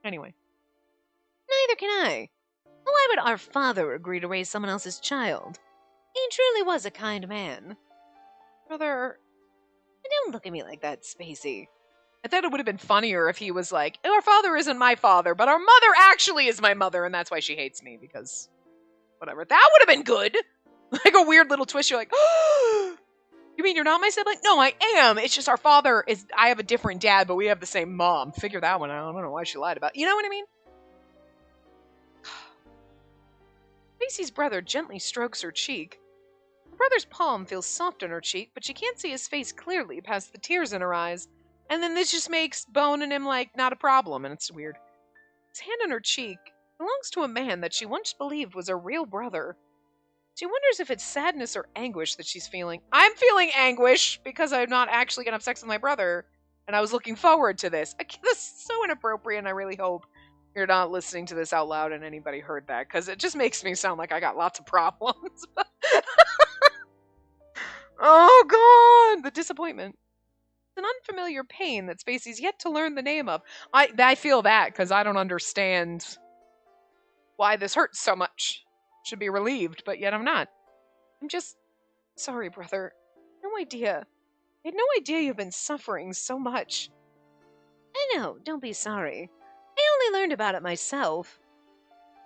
Anyway. Neither can I. Why would our father agree to raise someone else's child? He truly was a kind man. Brother, don't look at me like that, Spacey. I thought it would have been funnier if he was like, our father isn't my father, but our mother actually is my mother, and that's why she hates me, because whatever. That would have been good. Like a weird little twist. You're like, oh, you mean you're not my sibling? No, I am. It's just our father is, I have a different dad, but we have the same mom. Figure that one out. I don't know why she lied about it. You know what I mean? Spacey's brother gently strokes her cheek. Her brother's palm feels soft on her cheek, but she can't see his face clearly past the tears in her eyes. And then this just makes Bone and him, like, not a problem, and it's weird. His hand on her cheek belongs to a man that she once believed was her real brother. She wonders if it's sadness or anguish that she's feeling. I'm feeling anguish because I'm not actually going to have sex with my brother, and I was looking forward to this. This is so inappropriate, and I really hope you're not listening to this out loud and anybody heard that, because it just makes me sound like I got lots of problems. Oh, God! The disappointment. It's an unfamiliar pain that Spacey's yet to learn the name of. I feel that, because I don't understand why this hurts so much. Should be relieved, but yet I'm not. I'm just sorry, brother. No idea. I had no idea you've been suffering so much. I know, don't be sorry. I only learned about it myself.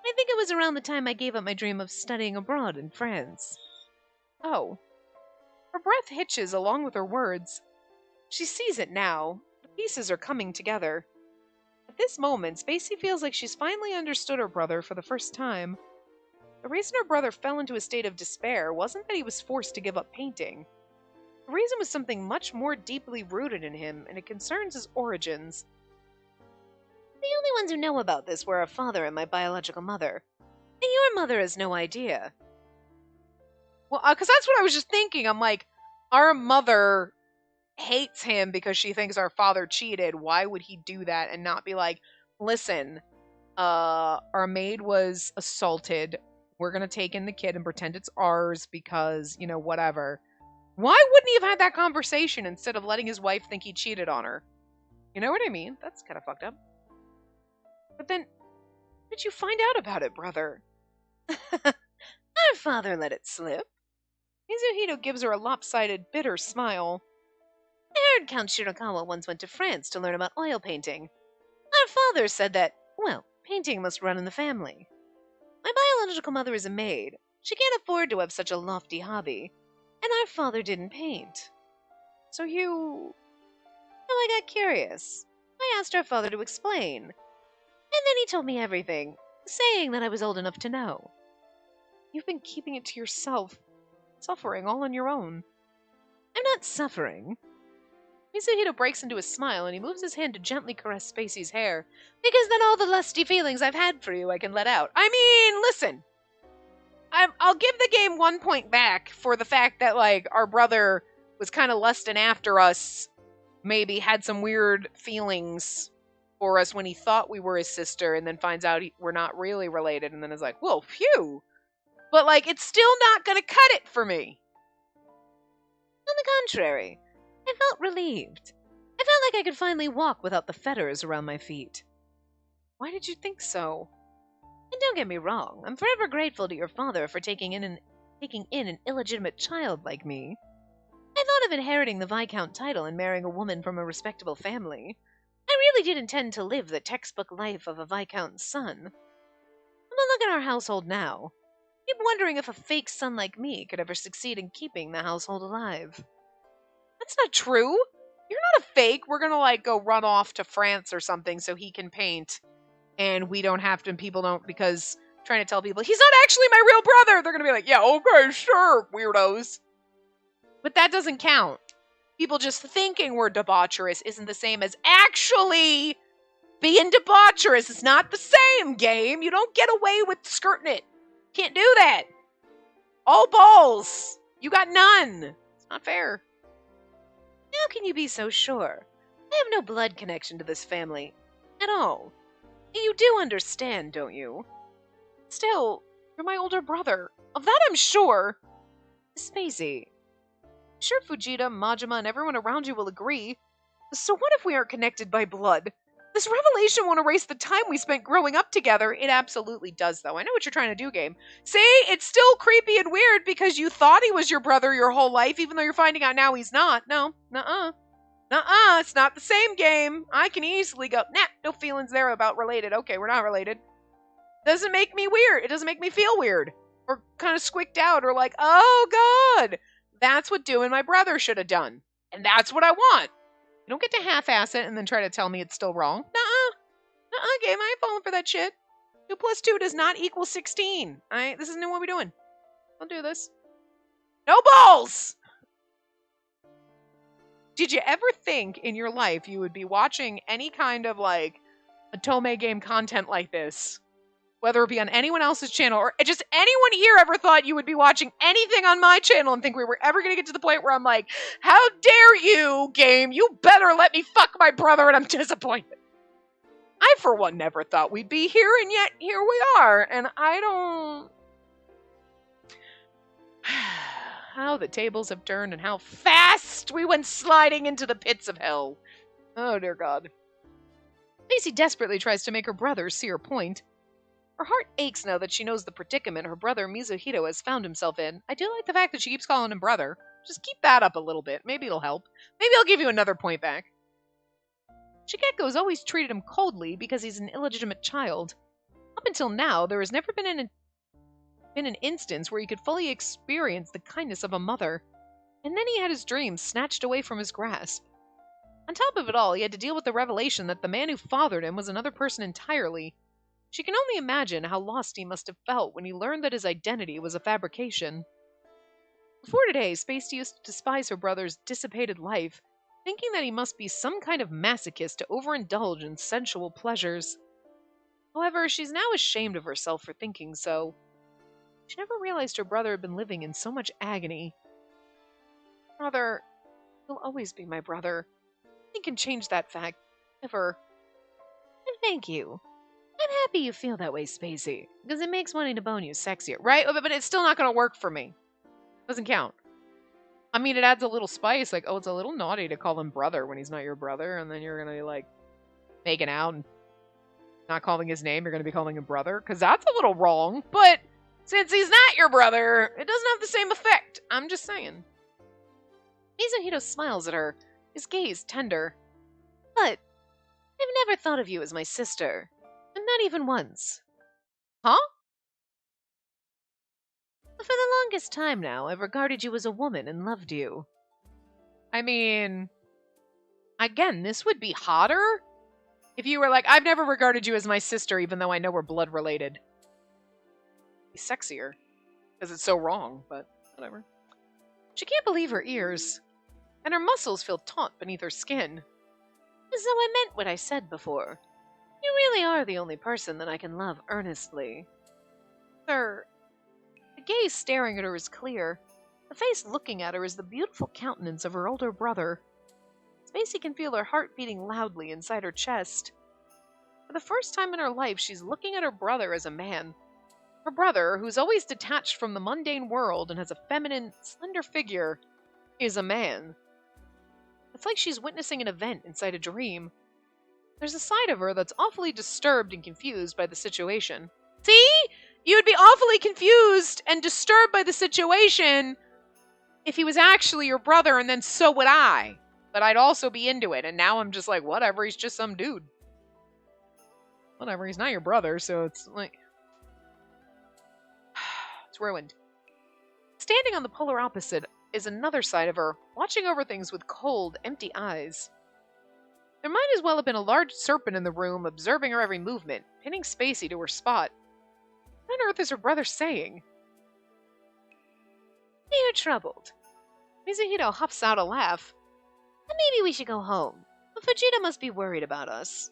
I think it was around the time I gave up my dream of studying abroad in France. Oh. Her breath hitches along with her words. She sees it now. The pieces are coming together. At this moment, Spacey feels like she's finally understood her brother for the first time. The reason her brother fell into a state of despair wasn't that he was forced to give up painting. The reason was something much more deeply rooted in him, and it concerns his origins. The only ones who know about this were our father and my biological mother. And your mother has no idea. Well, because that's what I was just thinking. I'm like, our mother hates him because she thinks our father cheated. Why would he do that and not be like, listen, our maid was assaulted. We're going to take in the kid and pretend it's ours because, whatever. Why wouldn't he have had that conversation instead of letting his wife think he cheated on her? You know what I mean? That's kind of fucked up. But then, how did you find out about it, brother? Our father let it slip. Mizuhito gives her a lopsided, bitter smile. I heard Count Shirakawa once went to France to learn about oil painting. Our father said that, painting must run in the family. My biological mother is a maid. She can't afford to have such a lofty hobby. And our father didn't paint. So you... So I got curious. I asked our father to explain. And then he told me everything, saying that I was old enough to know. You've been keeping it to yourself, suffering all on your own. I'm not suffering. Mizuhito breaks into a smile and he moves his hand to gently caress Spacey's hair. Because then all the lusty feelings I've had for you I can let out. I mean, listen. I'll give the game 1 point back for the fact that, our brother was kind of lusting after us. Maybe had some weird feelings for us when he thought we were his sister and then finds out we're not really related and then is like, whoa, phew. But, it's still not going to cut it for me. On the contrary, I felt relieved. I felt like I could finally walk without the fetters around my feet. Why did you think so? And don't get me wrong, I'm forever grateful to your father for taking in an illegitimate child like me. I thought of inheriting the Viscount title and marrying a woman from a respectable family. I really did intend to live the textbook life of a Viscount's son. But look at our household now. I keep wondering if a fake son like me could ever succeed in keeping the household alive. That's not true. You're not a fake. We're gonna, go run off to France or something so he can paint. And we don't have to, and people don't, because trying to tell people, he's not actually my real brother. They're going to be like, yeah, okay, sure, weirdos. But that doesn't count. People just thinking we're debaucherous isn't the same as actually being debaucherous. It's not the same, game. You don't get away with skirting it. Can't do that. All balls. You got none. It's not fair. How can you be so sure? I have no blood connection to this family. At all. You do understand, don't you? Still, you're my older brother. Of that I'm sure. Spacey. Sure Fujita, Majima, and everyone around you will agree. So what if we aren't connected by blood? This revelation won't erase the time we spent growing up together. It absolutely does, though. I know what you're trying to do, game. See? It's still creepy and weird because you thought he was your brother your whole life, even though you're finding out now he's not. No. Nuh-uh. Nuh-uh. It's not the same game. I can easily go, nah, no feelings there about related. Okay, we're not related. Doesn't make me weird. It doesn't make me feel weird. Or kind of squicked out or like, oh, God. That's what doing my brother should have done. And that's what I want. You don't get to half-ass it and then try to tell me it's still wrong. Nuh-uh. Nuh-uh, game. I ain't falling for that shit. 2 plus 2 does not equal 16. This isn't what we're doing. Don't do this. No balls! Did you ever think in your life you would be watching any kind of, like, Otome game content like this? Whether it be on anyone else's channel, or just anyone here ever thought you would be watching anything on my channel and think we were ever going to get to the point where I'm like, how dare you, game? You better let me fuck my brother, and I'm disappointed. I, for one, never thought we'd be here, and yet here we are, and I don't... How the tables have turned and how fast we went sliding into the pits of hell. Oh, dear God. Macy desperately tries to make her brother see her point. Her heart aches now that she knows the predicament her brother Mizuhito has found himself in. I do like the fact that she keeps calling him brother. Just keep that up a little bit. Maybe it'll help. Maybe I'll give you another point back. Shigeko's always treated him coldly because he's an illegitimate child. Up until now, there has never been an instance where he could fully experience the kindness of a mother. And then he had his dreams snatched away from his grasp. On top of it all, he had to deal with the revelation that the man who fathered him was another person entirely. She can only imagine how lost he must have felt when he learned that his identity was a fabrication. Before today, Spacey used to despise her brother's dissipated life, thinking that he must be some kind of masochist to overindulge in sensual pleasures. However, she's now ashamed of herself for thinking so. She never realized her brother had been living in so much agony. Brother, you'll always be my brother. Nothing can change that fact. Never. And thank you. I'm happy you feel that way, Spacey, because it makes wanting to bone you sexier. Right? But it's still not going to work for me. Doesn't count. I mean, it adds a little spice. Like, oh, it's a little naughty to call him brother when he's not your brother. And then you're going to be, like, making out and not calling his name. You're going to be calling him brother. Because that's a little wrong. But since he's not your brother, it doesn't have the same effect. I'm just saying. Mizuhito smiles at her, his gaze tender. But I've never thought of you as my sister. Not even once. Huh? For the longest time now, I've regarded you as a woman and loved you. I mean, again, this would be hotter if you were like, I've never regarded you as my sister, even though I know we're blood related. It'd be sexier, because it's so wrong, but whatever. She can't believe her ears, and her muscles feel taut beneath her skin. So I meant what I said before. You really are the only person that I can love earnestly. Sir, the gaze staring at her is clear. The face looking at her is the beautiful countenance of her older brother. Spacey can feel her heart beating loudly inside her chest. For the first time in her life, she's looking at her brother as a man. Her brother, who's always detached from the mundane world and has a feminine, slender figure, is a man. It's like she's witnessing an event inside a dream. There's a side of her that's awfully disturbed and confused by the situation. See? You'd be awfully confused and disturbed by the situation if he was actually your brother, and then so would I. But I'd also be into it, and now I'm just like, whatever, he's just some dude. Whatever, he's not your brother, so it's like... It's ruined. Standing on the polar opposite is another side of her, watching over things with cold, empty eyes. There might as well have been a large serpent in the room, observing her every movement, pinning Spacey to her spot. What on earth is her brother saying? You're troubled. Mizuhito hops out a laugh. Maybe we should go home. Fujita must be worried about us.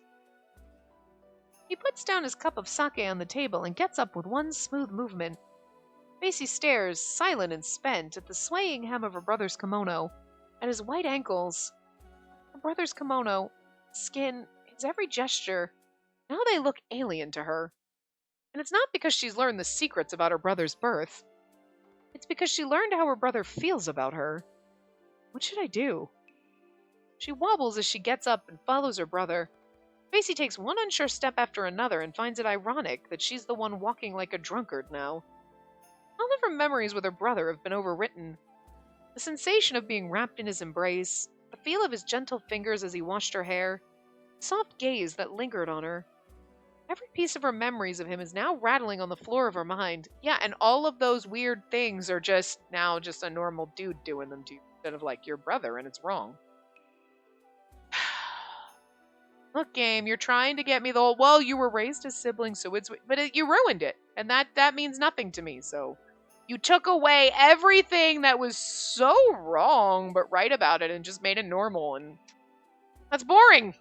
He puts down his cup of sake on the table and gets up with one smooth movement. Spacey stares, silent and spent, at the swaying hem of her brother's kimono, at his white ankles. Her brother's kimono, skin, his every gesture, now they look alien to her. And it's not because she's learned the secrets about her brother's birth. It's because she learned how her brother feels about her. What should I do? She wobbles as she gets up and follows her brother. Spacey takes one unsure step after another and finds it ironic that she's the one walking like a drunkard now. All of her memories with her brother have been overwritten. The sensation of being wrapped in his embrace, the feel of his gentle fingers as he washed her hair, the soft gaze that lingered on her. Every piece of her memories of him is now rattling on the floor of her mind. Yeah, and all of those weird things are just now just a normal dude doing them to you, instead of like your brother, and it's wrong. Look, game, you're trying to get me the whole, well, you were raised as siblings, so you ruined it. And that means nothing to me, so. You took away everything that was so wrong, but right about it, and just made it normal, and that's boring.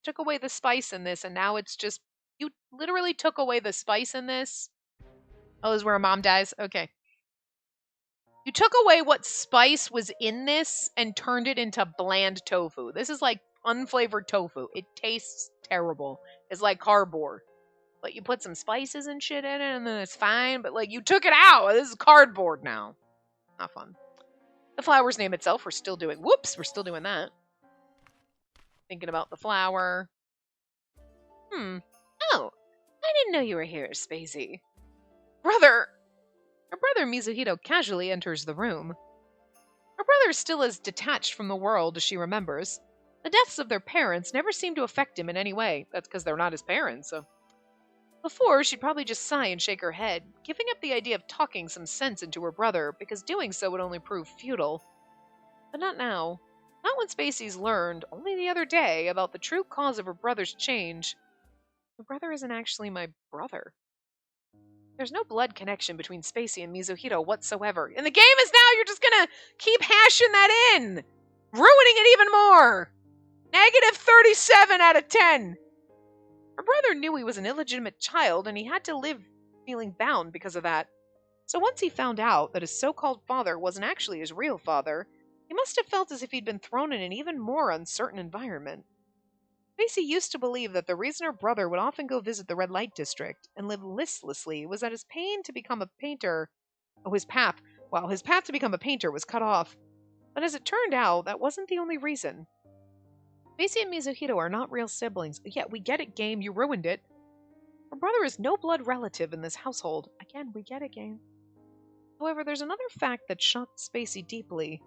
Took away the spice in this, and now it's just, you literally took away the spice in this. Oh, this is where a mom dies? Okay. You took away what spice was in this and turned it into bland tofu. This is like unflavored tofu. It tastes terrible. It's like cardboard. But you put some spices and shit in it and then it's fine. But like you took it out. This is cardboard now. Not fun. The flower's name itself, we're still doing. Whoops, we're still doing that. Thinking about the flower. Oh, I didn't know you were here, Spacey. Brother! Her brother Mizuhito casually enters the room. Her brother is still as detached from the world as she remembers. The deaths of their parents never seem to affect him in any way. That's because they're not his parents, so. Before, she'd probably just sigh and shake her head, giving up the idea of talking some sense into her brother, because doing so would only prove futile. But not now. Not when Spacey's learned, only the other day, about the true cause of her brother's change. Her brother isn't actually my brother. There's no blood connection between Spacey and Mizuhito whatsoever. And the game is now you're just gonna keep hashing that in! Ruining it even more! -37 out of 10! Her brother knew he was an illegitimate child, and he had to live feeling bound because of that. So once he found out that his so-called father wasn't actually his real father, he must have felt as if he'd been thrown in an even more uncertain environment. Spacey used to believe that the reason her brother would often go visit the red light district and live listlessly was that his pain to become a painter, his path to become a painter was cut off. But as it turned out, that wasn't the only reason. Spacey and Mizuhito are not real siblings. Yeah, we get it, game. You ruined it. Her brother is no blood relative in this household. Again, we get it, game. However, there's another fact that shocked Spacey deeply.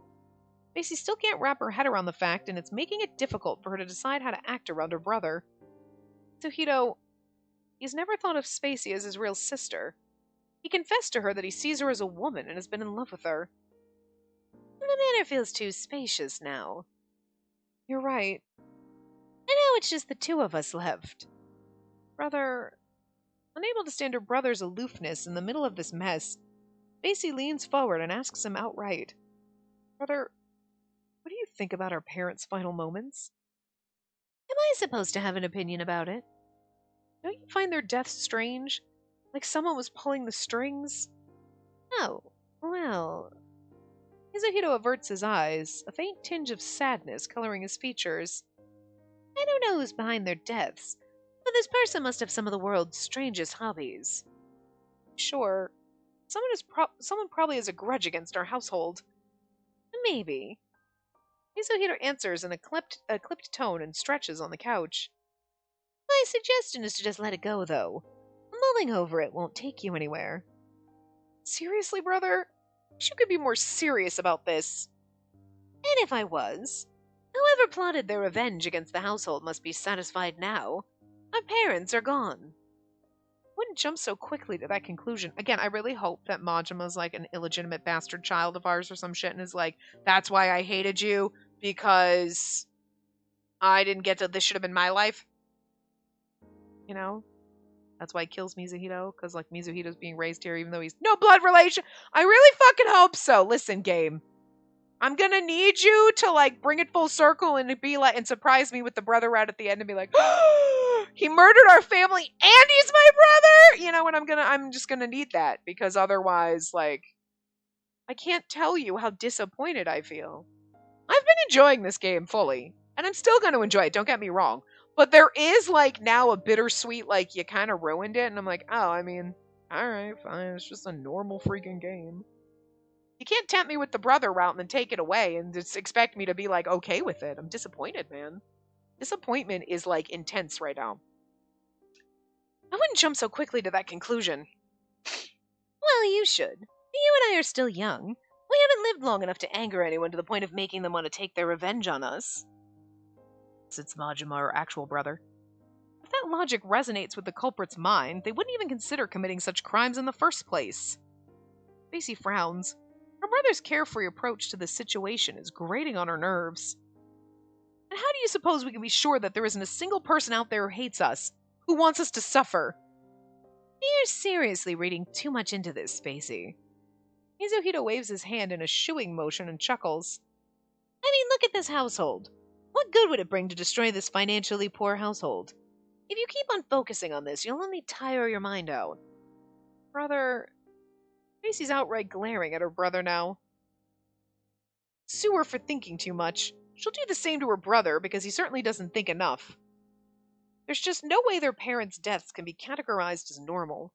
Spacey still can't wrap her head around the fact, and it's making it difficult for her to decide how to act around her brother. Mizuhito, he's never thought of Spacey as his real sister. He confessed to her that he sees her as a woman and has been in love with her. The manor feels too spacious now. You're right. And now it's just the two of us left. Brother... Unable to stand her brother's aloofness in the middle of this mess, Spacey leans forward and asks him outright, Brother, what do you think about our parents' final moments? Am I supposed to have an opinion about it? Don't you find their deaths strange? Like someone was pulling the strings? Oh, well... Mizuhito averts his eyes, a faint tinge of sadness coloring his features. I don't know who's behind their deaths, but this person must have some of the world's strangest hobbies. Sure. Someone probably has a grudge against our household. Maybe. Mizuhito answers in a clipped tone and stretches on the couch. My suggestion is to just let it go, though. Mulling over it won't take you anywhere. Seriously, brother? You could be more serious about this. And if I was, whoever plotted their revenge against the household must be satisfied now. Our parents are gone. Wouldn't jump so quickly to that conclusion. Again, I really hope that Majima's like an illegitimate bastard child of ours or some shit and is like, that's why I hated you, because I didn't get to, this should have been my life. You know? That's why he kills Mizuhito, because like Mizuhito's being raised here even though he's no blood relation. I really fucking hope so. Listen, game. I'm gonna need you to like bring it full circle and be like and surprise me with the brother right at the end and be like, oh, he murdered our family and he's my brother. You know what? I'm just gonna need that because otherwise, like, I can't tell you how disappointed I feel. I've been enjoying this game fully, and I'm still gonna enjoy it. Don't get me wrong, but there is like now a bittersweet like you kind of ruined it, and I'm like, oh, I mean, all right, fine. It's just a normal freaking game. You can't tempt me with the brother route and then take it away and just expect me to be like okay with it. I'm disappointed, man. Disappointment is like intense right now. I wouldn't jump so quickly to that conclusion. Well, you should. You and I are still young. We haven't lived long enough to anger anyone to the point of making them want to take their revenge on us. It's Majima, our actual brother. If that logic resonates with the culprit's mind, they wouldn't even consider committing such crimes in the first place. Spacey frowns. Her brother's carefree approach to the situation is grating on her nerves. And how do you suppose we can be sure that there isn't a single person out there who hates us, who wants us to suffer? You're seriously reading too much into this, Spacey. Mizuhito waves his hand in a shooing motion and chuckles. I mean, look at this household. What good would it bring to destroy this financially poor household? If you keep on focusing on this, you'll only tire your mind out. Brother... Spacey's outright glaring at her brother now. Sue her for thinking too much. She'll do the same to her brother because he certainly doesn't think enough. There's just no way their parents' deaths can be categorized as normal.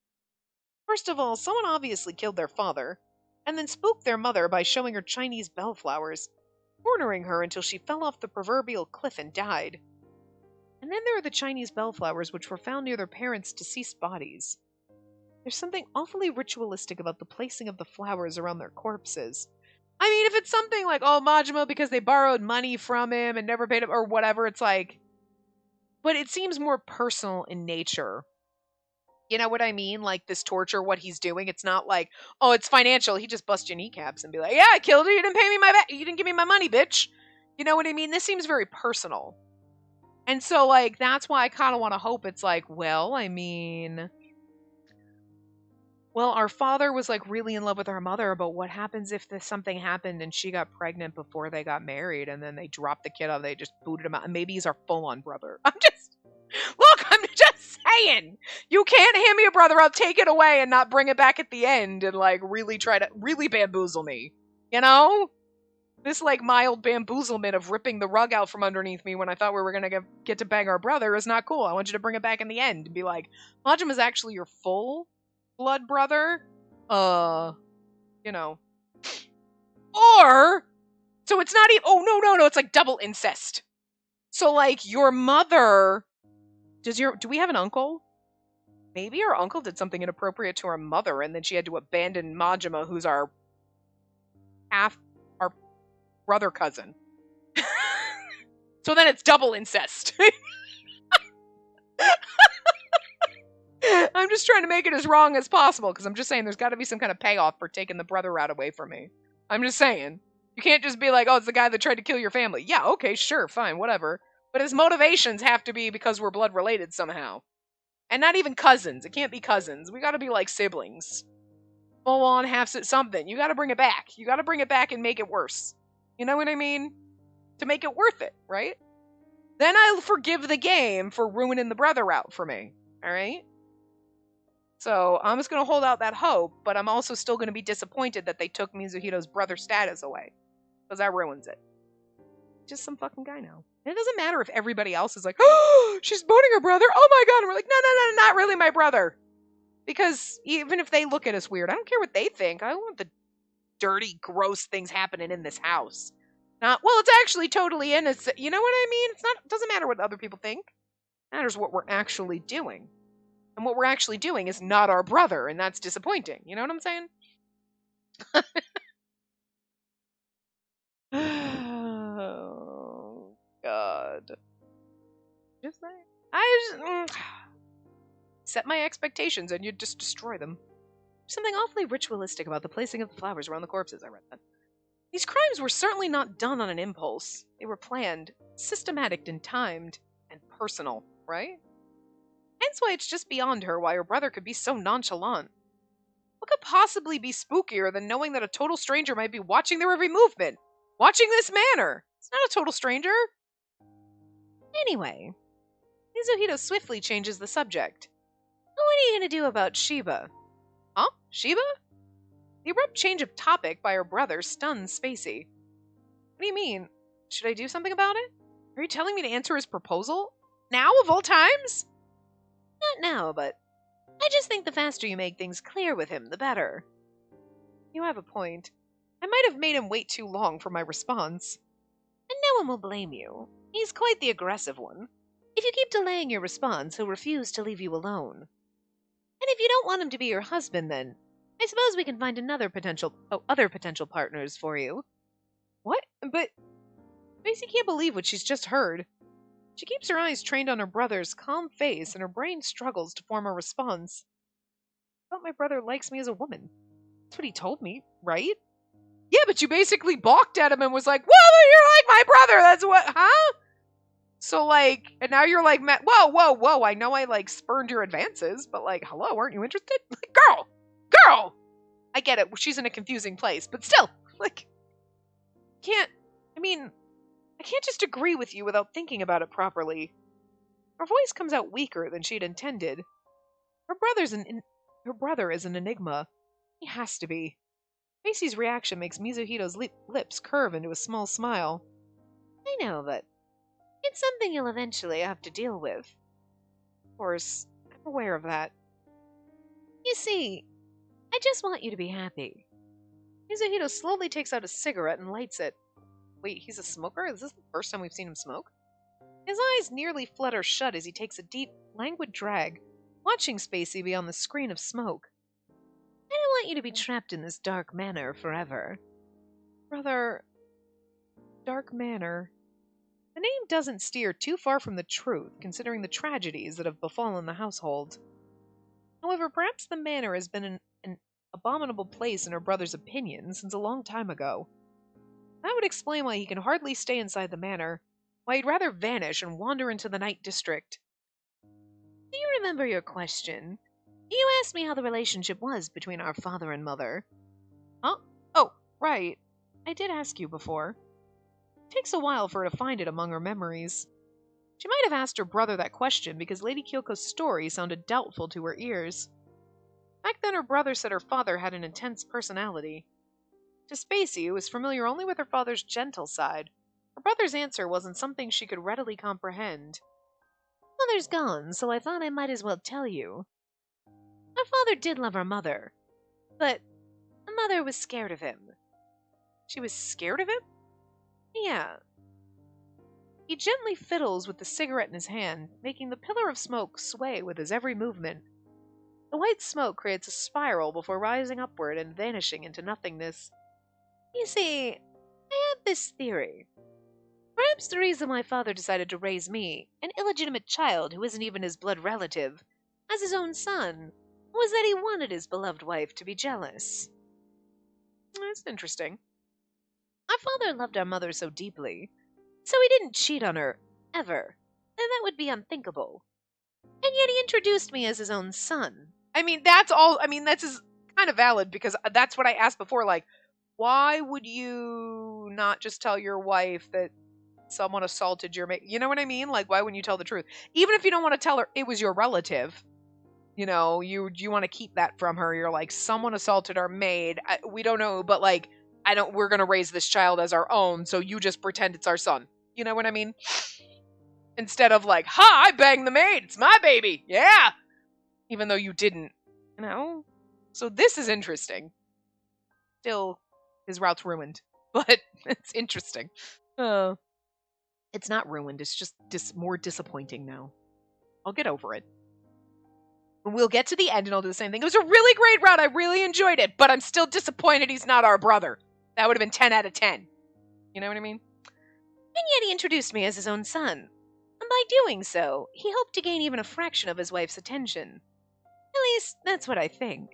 First of all, someone obviously killed their father, and then spooked their mother by showing her Chinese bellflowers, cornering her until she fell off the proverbial cliff and died. And then there are the Chinese bellflowers which were found near their parents' deceased bodies. There's something awfully ritualistic about the placing of the flowers around their corpses. I mean, if it's something like, oh, Majima because they borrowed money from him and never paid him, or whatever, it's like... But it seems more personal in nature. You know what I mean? Like this torture, what he's doing. It's not like, oh, it's financial. He just busts your kneecaps and be like, yeah, I killed her. You didn't pay me you didn't give me my money, bitch. You know what I mean? This seems very personal. And so, like, that's why I kind of want to hope it's like, well, I mean... Well, our father was, like, really in love with our mother, but what happens if something happened and she got pregnant before they got married and then they dropped the kid out, they just booted him out, and maybe he's our full-on brother. I'm just saying! You can't hand me a brother, I'll take it away and not bring it back at the end and, like, really try to really bamboozle me. You know? This, like, mild bamboozlement of ripping the rug out from underneath me when I thought we were gonna get to bang our brother is not cool. I want you to bring it back in the end and be like, Majima's actually your full blood brother, you know. Or, so it's not even, oh, no, it's like double incest. So, like, your mother, do we have an uncle? Maybe our uncle did something inappropriate to our mother, and then she had to abandon Majima, who's our brother cousin. So then it's double incest. I'm just trying to make it as wrong as possible, because I'm just saying there's got to be some kind of payoff for taking the brother rat away from me. I'm just saying. You can't just be like, oh, it's the guy that tried to kill your family. Yeah, okay, sure, fine, whatever. But his motivations have to be because we're blood related somehow. And not even cousins. It can't be cousins. We got to be like siblings. Full on, half something. You got to bring it back. You got to bring it back and make it worse. You know what I mean? To make it worth it, right? Then I'll forgive the game for ruining the brother route for me. Alright? So, I'm just going to hold out that hope, but I'm also still going to be disappointed that they took Mizuhito's brother status away. Because that ruins it. Just some fucking guy now. And it doesn't matter if everybody else is like, oh, she's boning her brother. Oh my god. And we're like, no, not really my brother. Because even if they look at us weird, I don't care what they think. I don't want the dirty, gross things happening in this house. Not, well, it's actually totally innocent. You know what I mean? It doesn't matter what other people think. It matters what we're actually doing. And what we're actually doing is not our brother, and that's disappointing. You know what I'm saying? Oh, God. Just saying. Set my expectations and you just destroy them. Something awfully ritualistic about the placing of the flowers around the corpses, I read that. These crimes were certainly not done on an impulse. They were planned, systematic and timed, and personal, right? Hence why it's just beyond her why her brother could be so nonchalant. What could possibly be spookier than knowing that a total stranger might be watching their every movement? Watching this manner! It's not a total stranger! Anyway, Mizuhito swiftly changes the subject. What are you going to do about Shiba? Huh? Shiba? The abrupt change of topic by her brother stuns Spacey. What do you mean? Should I do something about it? Are you telling me to answer his proposal? Now, of all times? Not now, but I just think the faster you make things clear with him, the better. You have a point. I might have made him wait too long for my response. And no one will blame you. He's quite the aggressive one. If you keep delaying your response, he'll refuse to leave you alone. And if you don't want him to be your husband, then I suppose we can find other potential partners for you. What? But Spacey can't believe what she's just heard. She keeps her eyes trained on her brother's calm face, and her brain struggles to form a response. I thought my brother likes me as a woman. That's what he told me, right? Yeah, but you basically balked at him and was like, well, you're like my brother. That's what, huh? So, like, and now you're like, whoa. I know I, like, spurned your advances, but, like, hello, aren't you interested? Like, girl. I get it. She's in a confusing place, but still, like, I can't just agree with you without thinking about it properly. Her voice comes out weaker than she'd intended. Her brother is an enigma. He has to be. Macy's reaction makes Mizuhito's lips curve into a small smile. I know, but it's something you'll eventually have to deal with. Of course, I'm aware of that. You see, I just want you to be happy. Mizuhito slowly takes out a cigarette and lights it. Wait, he's a smoker? Is this the first time we've seen him smoke? His eyes nearly flutter shut as he takes a deep, languid drag, watching Spacey beyond the screen of smoke. I don't want you to be trapped in this dark manor forever. Brother, Dark Manor. The name doesn't steer too far from the truth, considering the tragedies that have befallen the household. However, perhaps the manor has been an abominable place in her brother's opinion since a long time ago. That would explain why he can hardly stay inside the manor, why he'd rather vanish and wander into the night district. Do you remember your question? You asked me how the relationship was between our father and mother. Huh? Oh, right. I did ask you before. It takes a while for her to find it among her memories. She might have asked her brother that question because Lady Kyoko's story sounded doubtful to her ears. Back then her brother said her father had an intense personality. To Spacey, who was familiar only with her father's gentle side, her brother's answer wasn't something she could readily comprehend. Mother's gone, so I thought I might as well tell you. Our father did love our mother, but mother was scared of him. She was scared of him? Yeah. He gently fiddles with the cigarette in his hand, making the pillar of smoke sway with his every movement. The white smoke creates a spiral before rising upward and vanishing into nothingness. You see, I have this theory. Perhaps the reason my father decided to raise me, an illegitimate child who isn't even his blood relative, as his own son, was that he wanted his beloved wife to be jealous. That's interesting. Our father loved our mother so deeply, so he didn't cheat on her, ever. And that would be unthinkable. And yet he introduced me as his own son. That's kind of valid, because that's what I asked before, like, why would you not just tell your wife that someone assaulted your mate? You know what I mean? Like, why wouldn't you tell the truth? Even if you don't want to tell her it was your relative, you know, you want to keep that from her. You're like, someone assaulted our maid. We don't know, but like, we're going to raise this child as our own, so you just pretend it's our son. You know what I mean? Instead of like, I banged the maid. It's my baby. Yeah. Even though you didn't, you know? So this is interesting. Still, his route's ruined, but it's interesting. It's not ruined. It's just more disappointing now. I'll get over it. We'll get to the end and I'll do the same thing. It was a really great route. I really enjoyed it, but I'm still disappointed he's not our brother. That would have been 10 out of 10. You know what I mean? And yet he introduced me as his own son. And by doing so, he hoped to gain even a fraction of his wife's attention. At least, that's what I think.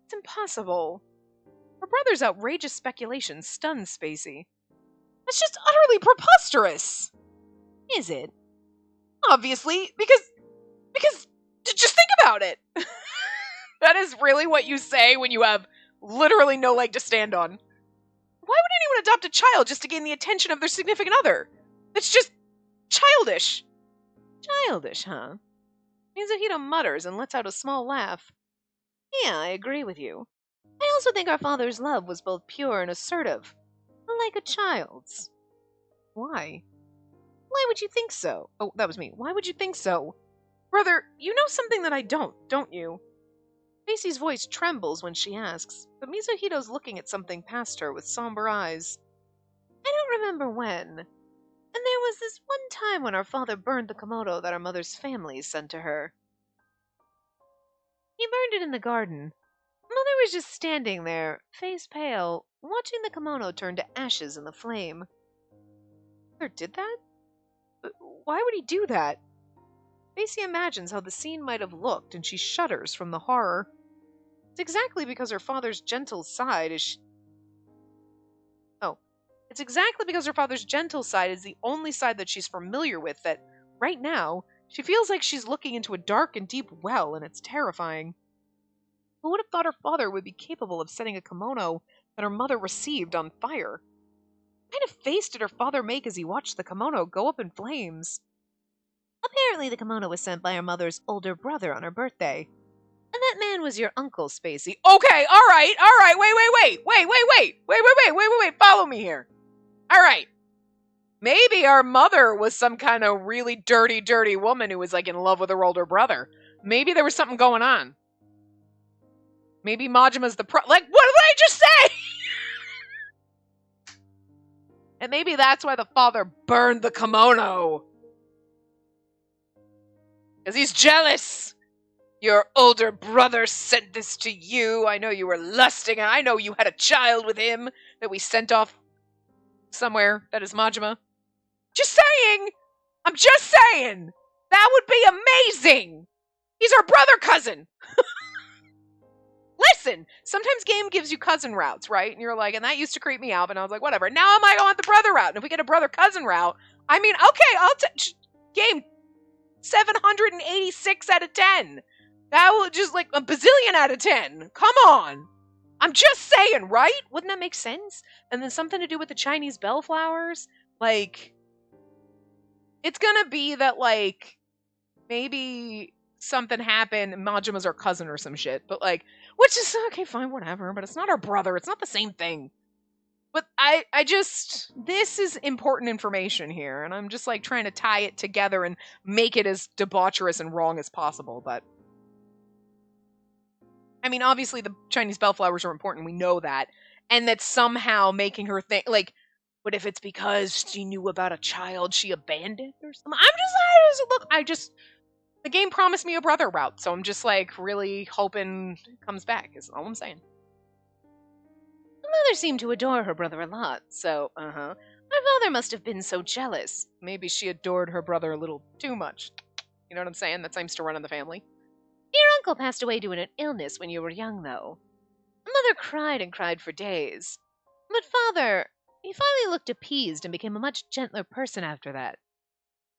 It's impossible. Her brother's outrageous speculation stuns Spacey. That's just utterly preposterous. Is it? Obviously, because just think about it. That is really what you say when you have literally no leg to stand on. Why would anyone adopt a child just to gain the attention of their significant other? It's just childish. Childish, huh? Mizuhito mutters and lets out a small laugh. Yeah, I agree with you. I also think our father's love was both pure and assertive, like a child's. Why? Why would you think so? Oh, that was me. Why would you think so? Brother, you know something that I don't you? Macy's voice trembles when she asks, but Mizuhito's looking at something past her with somber eyes. I don't remember when. And there was this one time when our father burned the Komodo that our mother's family sent to her. He burned it in the garden. Mother was just standing there, face pale, watching the kimono turn to ashes in the flame. Mother did that? But why would he do that? Macy imagines how the scene might have looked, and she shudders from the horror. It's exactly because her father's gentle side is It's exactly because her father's gentle side is the only side that she's familiar with that, right now, she feels like she's looking into a dark and deep well, and it's terrifying. Who would have thought her father would be capable of setting a kimono that her mother received on fire? What kind of face did her father make as he watched the kimono go up in flames? Apparently, the kimono was sent by her mother's older brother on her birthday. And that man was your uncle, Spacey. Okay, all right, wait, follow me here. All right. Maybe our mother was some kind of really dirty, dirty woman who was like in love with her older brother. Maybe there was something going on. Maybe Majima's the like, what did I just say? And maybe that's why the father burned the kimono. Because he's jealous. Your older brother sent this to you. I know you were lusting. I know you had a child with him that we sent off somewhere. That is Majima. Just saying. I'm just saying. That would be amazing. He's our brother cousin. Listen, sometimes game gives you cousin routes, right? And you're like, and that used to creep me out. And I was like, whatever. Now I might go on the brother route. And if we get a brother cousin route, I mean, okay, I'll game 786 out of 10. That was just like a bazillion out of 10. Come on. I'm just saying, right? Wouldn't that make sense? And then something to do with the Chinese bellflowers? Like, it's gonna be that, like, maybe something happened and Majima's our cousin or some shit. But, like, which is, okay, fine, whatever. But it's not our brother. It's not the same thing. But I just, this is important information here. And I'm just, like, trying to tie it together and make it as debaucherous and wrong as possible. But I mean, obviously the Chinese bellflowers are important. We know that. And that somehow making her think, like, what if it's because she knew about a child she abandoned or something? The game promised me a brother route. So I'm just, like, really hoping it comes back, is all I'm saying. The mother seemed to adore her brother a lot, so, my father must have been so jealous. Maybe she adored her brother a little too much. You know what I'm saying? That seems to run in the family. Your uncle passed away due to an illness when you were young, though. Mother cried and cried for days. But father, he finally looked appeased and became a much gentler person after that.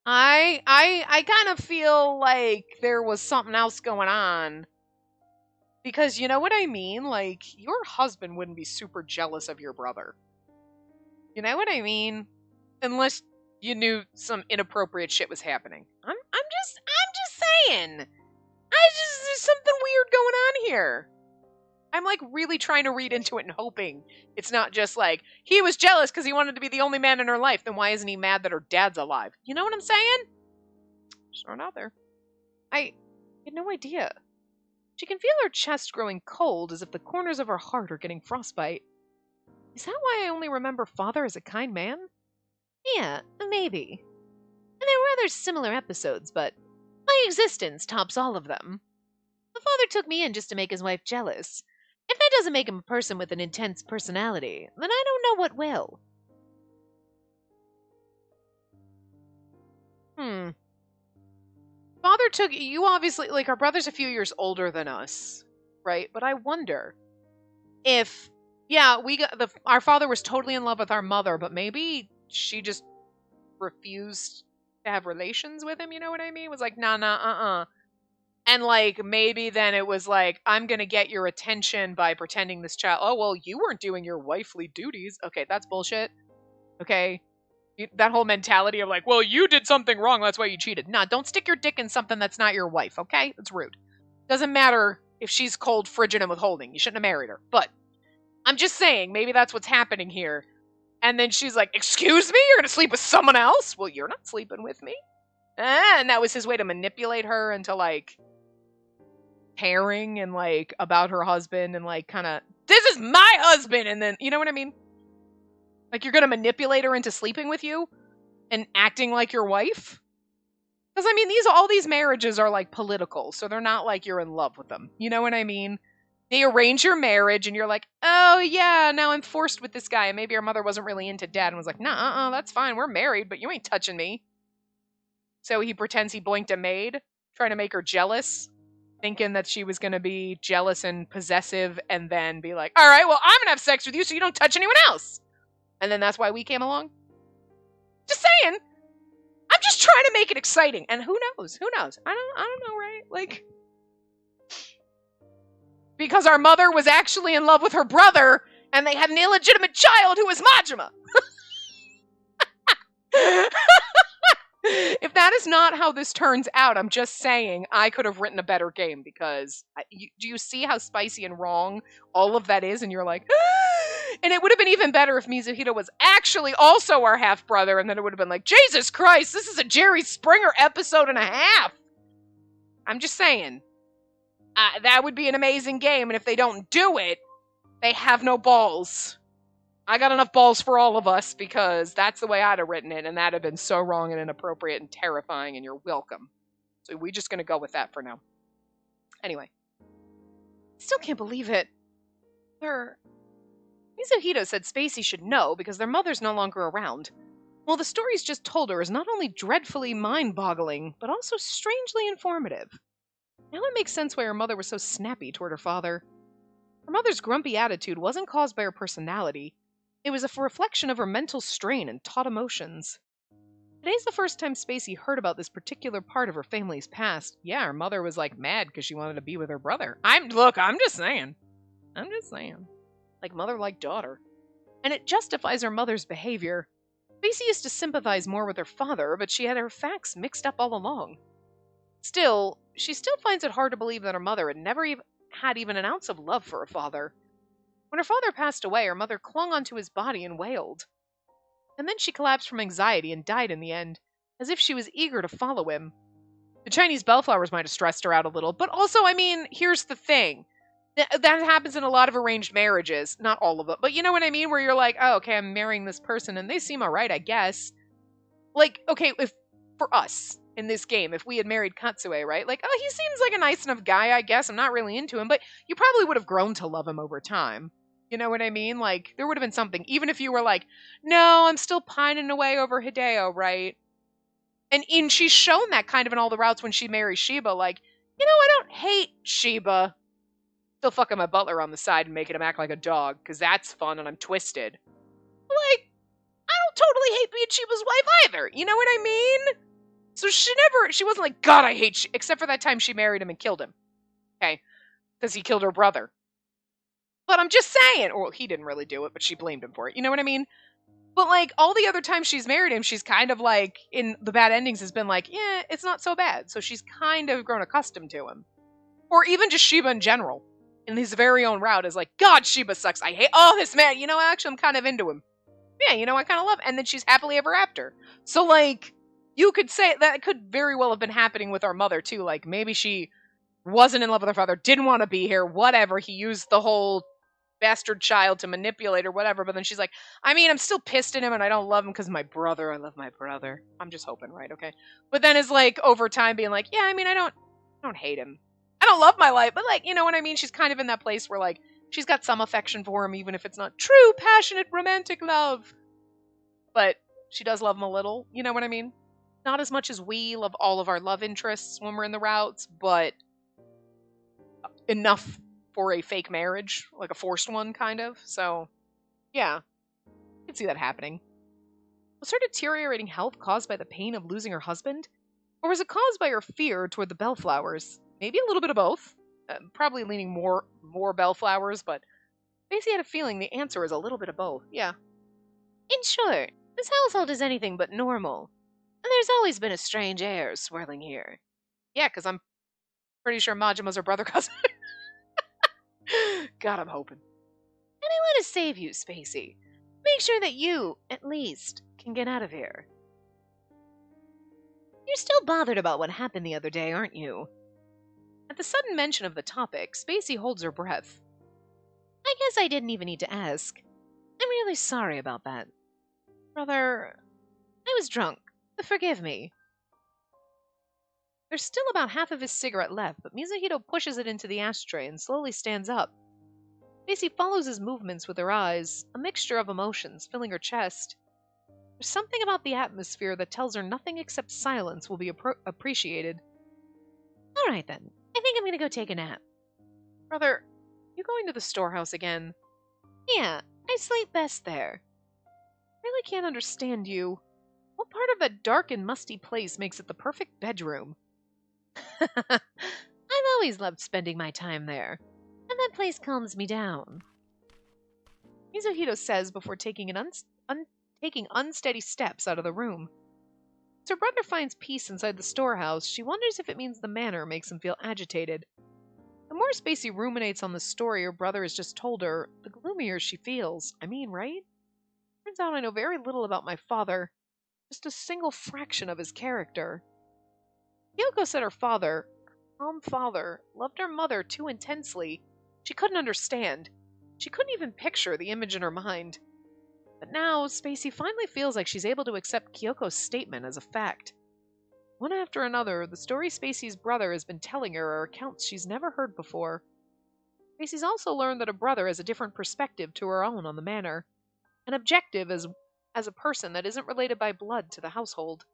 I kind of feel like there was something else going on. Because you know what I mean? Like, your husband wouldn't be super jealous of your brother. You know what I mean? Unless you knew some inappropriate shit was happening. I'm just saying. There's something weird going on here. I'm, like, really trying to read into it and hoping it's not just like, he was jealous because he wanted to be the only man in her life. Then why isn't he mad that her dad's alive? You know what I'm saying? Just throwing it out there. I had no idea. She can feel her chest growing cold as if the corners of her heart are getting frostbite. Is that why I only remember father as a kind man? Yeah, maybe. And there were other similar episodes, but my existence tops all of them. The father took me in just to make his wife jealous. If that doesn't make him a person with an intense personality, then I don't know what will. Father took you, obviously, like, our brother's a few years older than us, right? But I wonder if, yeah, our father was totally in love with our mother, but maybe she just refused to have relations with him, you know what I mean? Was like, nah. And, like, maybe then it was like, I'm gonna get your attention by pretending this child, oh, well, you weren't doing your wifely duties. Okay, that's bullshit. Okay? That whole mentality of, like, well, you did something wrong, that's why you cheated. Nah, don't stick your dick in something that's not your wife, okay? That's rude. Doesn't matter if she's cold, frigid, and withholding. You shouldn't have married her. But I'm just saying, maybe that's what's happening here. And then she's like, excuse me? You're gonna sleep with someone else? Well, you're not sleeping with me. And that was his way to manipulate her into, like, caring and, like, about her husband and, like, kind of, this is my husband! And then, you know what I mean? Like, you're gonna manipulate her into sleeping with you and acting like your wife? Because, I mean, all these marriages are, like, political, so they're not like you're in love with them. You know what I mean? They arrange your marriage, and you're like, oh, yeah, now I'm forced with this guy. And maybe our mother wasn't really into dad and was like, nah, that's fine. We're married, but you ain't touching me. So he pretends he boinked a maid, trying to make her jealous, thinking that she was going to be jealous and possessive, and then be like, all right, well, I'm going to have sex with you so you don't touch anyone else. And then that's why we came along? Just saying. I'm just trying to make it exciting. And who knows? Who knows? I don't know, right? Like, because our mother was actually in love with her brother, and they had an illegitimate child who was Majima. If that is not how this turns out, I'm just saying I could have written a better game, because do you see how spicy and wrong all of that is? And you're like, and it would have been even better if Mizuhito was actually also our half brother, and then it would have been like, Jesus Christ, this is a Jerry Springer episode and a half. I'm just saying, that would be an amazing game, and if they don't do it, they have no balls. I got enough balls for all of us, because that's the way I'd have written it, and that'd have been so wrong and inappropriate and terrifying, and you're welcome. So we're just gonna go with that for now. Anyway. Still can't believe it. Mizuhito said Spacey should know because their mother's no longer around. Well, the stories just told her is not only dreadfully mind-boggling, but also strangely informative. Now it makes sense why her mother was so snappy toward her father. Her mother's grumpy attitude wasn't caused by her personality. It was a reflection of her mental strain and taut emotions. Today's the first time Spacey heard about this particular part of her family's past. Yeah, her mother was like mad because she wanted to be with her brother. I'm just saying. Like mother, like daughter. And it justifies her mother's behavior. Spacey used to sympathize more with her father, but she had her facts mixed up all along. Still, she still finds it hard to believe that her mother had never had even an ounce of love for her father. When her father passed away, her mother clung onto his body and wailed. And then she collapsed from anxiety and died in the end, as if she was eager to follow him. The Chinese bellflowers might have stressed her out a little, but also, I mean, here's the thing. That happens in a lot of arranged marriages. Not all of them, but you know what I mean? Where you're like, oh, okay, I'm marrying this person, and they seem alright, I guess. Like, okay, if for us, in this game, if we had married Katsue, right? Like, oh, he seems like a nice enough guy, I guess. I'm not really into him, but you probably would have grown to love him over time. You know what I mean? Like, there would have been something. Even if you were like, no, I'm still pining away over Hideo, right? And she's shown that kind of in all the routes when she marries Shiba. Like, you know, I don't hate Shiba. Still fucking my butler on the side and making him act like a dog, because that's fun and I'm twisted. Like, I don't totally hate being Shiba's wife either. You know what I mean? So she wasn't like, God, I hate except for that time she married him and killed him. Okay? Because he killed her brother. But I'm just saying, or he didn't really do it, but she blamed him for it. You know what I mean? But like all the other times she's married him, she's kind of like, in the bad endings has been like, yeah, it's not so bad. So she's kind of grown accustomed to him. Or even just Shiba in general. In his very own route is like, God, Shiba sucks. I hate this man. You know, actually I'm kind of into him. Yeah, you know, I kind of love him. And then she's happily ever after. So like, you could say that could very well have been happening with our mother too. Like maybe she wasn't in love with her father, didn't want to be here, whatever. He used the whole bastard child to manipulate or whatever, but then she's like, I mean, I'm still pissed at him and I don't love him because my brother, I love my brother. I'm just hoping, right? Okay. But then is like over time being like, yeah, I mean, I don't hate him. I don't love my life, but like, you know what I mean? She's kind of in that place where like, she's got some affection for him, even if it's not true, passionate, romantic love. But she does love him a little, you know what I mean? Not as much as we love all of our love interests when we're in the routes, but enough for a fake marriage, like a forced one, kind of. So, yeah, I can see that happening. Was her deteriorating health caused by the pain of losing her husband? Or was it caused by her fear toward the bellflowers? Maybe a little bit of both. Probably leaning more bellflowers, but Spacey had a feeling the answer is a little bit of both. Yeah. In short, this household is anything but normal. And there's always been a strange air swirling here. Yeah, because I'm pretty sure Majima's her brother cousin. God, I'm hoping. And I want to save you, Spacey. Make sure that you, at least, can get out of here. You're still bothered about what happened the other day, aren't you? At the sudden mention of the topic, Spacey holds her breath. I guess I didn't even need to ask. I'm really sorry about that. Brother, I was drunk. Forgive me. There's still about half of his cigarette left, but Mizuhito pushes it into the ashtray and slowly stands up. Spacey follows his movements with her eyes, a mixture of emotions filling her chest. There's something about the atmosphere that tells her nothing except silence will be appreciated. All right then, I think I'm going to go take a nap. Brother, you going to the storehouse again? Yeah, I sleep best there. really can't understand you. What part of that dark and musty place makes it the perfect bedroom? I've always loved spending my time there, and that place calms me down, Mizuhito says before taking taking unsteady steps out of the room. As her brother finds peace inside the storehouse, she wonders if it means the manor makes him feel agitated. The more Spacey ruminates on the story her brother has just told her, the gloomier she feels. I mean, right? Turns out I know very little about my father, just a single fraction of his character. Kyoko said her father, calm father, loved her mother too intensely. She couldn't understand. She couldn't even picture the image in her mind. But now, Spacey finally feels like she's able to accept Kyoko's statement as a fact. One after another, the story Spacey's brother has been telling her are accounts she's never heard before. Spacey's also learned that her brother has a different perspective to her own on the manor, an objective as a person that isn't related by blood to the household.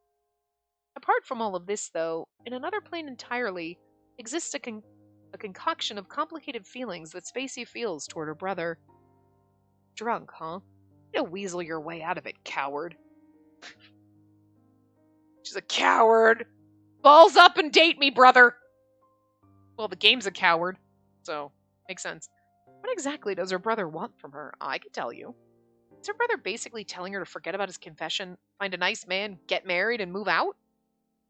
Apart from all of this, though, in another plane entirely, exists a concoction of complicated feelings that Spacey feels toward her brother. Drunk, huh? You weasel your way out of it, coward. She's a coward. Balls up and date me, brother. Well, the game's a coward, so makes sense. What exactly does her brother want from her? I can tell you. Is her brother basically telling her to forget about his confession, find a nice man, get married, and move out?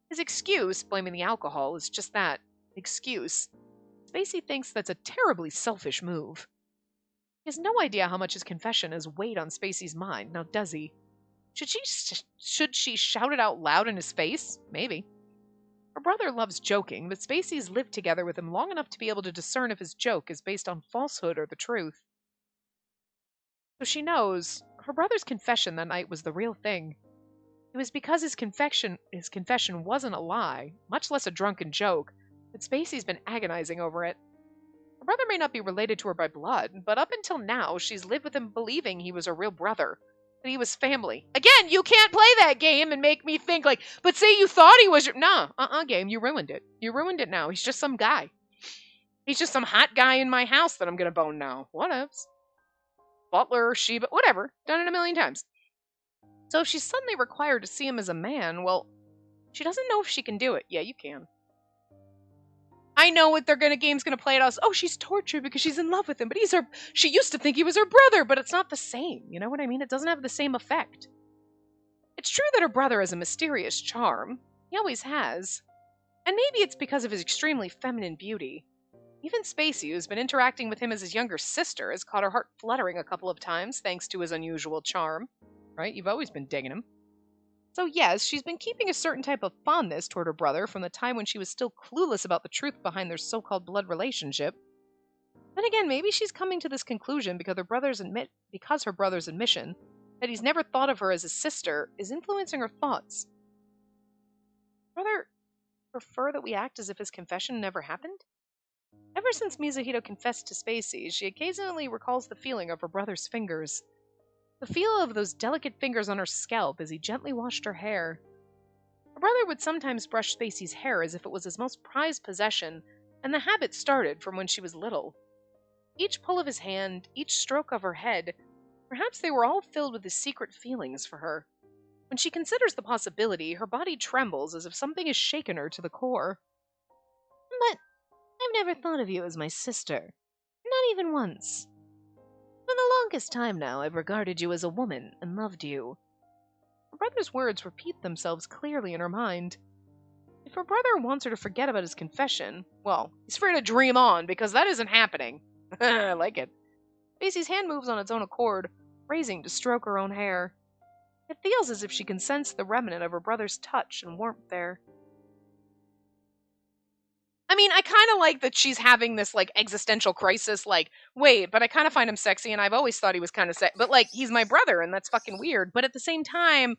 His excuse, blaming the alcohol, is just that, an excuse. Spacey thinks that's a terribly selfish move. He has no idea how much his confession has weighed on Spacey's mind, now does he? Should she shout it out loud in his face? Maybe. Her brother loves joking, but Spacey's lived together with him long enough to be able to discern if his joke is based on falsehood or the truth. So she knows her brother's confession that night was the real thing. It was because his confession wasn't a lie, much less a drunken joke, that Spacey's been agonizing over it. Her brother may not be related to her by blood, but up until now, she's lived with him believing he was her real brother, that he was family. Again, you can't play that game and make me think like, but say you thought he was your... No, game, you ruined it. You ruined it now. He's just some guy. He's just some hot guy in my house that I'm gonna bone now. What else? Butler, Sheba, whatever. Done it a million times. So if she's suddenly required to see him as a man, well, she doesn't know if she can do it. Yeah, you can. I know what game's gonna play it out. Oh, she's tortured because she's in love with him, but she used to think he was her brother, but it's not the same. You know what I mean? It doesn't have the same effect. It's true that her brother has a mysterious charm. He always has. And maybe it's because of his extremely feminine beauty. Even Spacey, who's been interacting with him as his younger sister, has caught her heart fluttering a couple of times thanks to his unusual charm. Right? You've always been digging him. So yes, she's been keeping a certain type of fondness toward her brother from the time when she was still clueless about the truth behind their so-called blood relationship. Then again, maybe she's coming to this conclusion because her brother's admission that he's never thought of her as his sister is influencing her thoughts. Brother prefer that we act as if his confession never happened? Ever since Mizuhito confessed to Spacey, she occasionally recalls the feeling of her brother's fingers. The feel of those delicate fingers on her scalp as he gently washed her hair. Her brother would sometimes brush Spacey's hair as if it was his most prized possession, and the habit started from when she was little. Each pull of his hand, each stroke of her head, perhaps they were all filled with his secret feelings for her. When she considers the possibility, her body trembles as if something has shaken her to the core. But I've never thought of you as my sister. Not even once. For the longest time now, I've regarded you as a woman and loved you. Her brother's words repeat themselves clearly in her mind. If her brother wants her to forget about his confession, well, he's free to dream on, because that isn't happening. I like it. Spacey's hand moves on its own accord, raising to stroke her own hair. It feels as if she can sense the remnant of her brother's touch and warmth there. I mean, I kind of like that she's having this, like, existential crisis, like, wait, but I kind of find him sexy, and I've always thought he was kind of sexy, but, like, he's my brother, and that's fucking weird. But at the same time,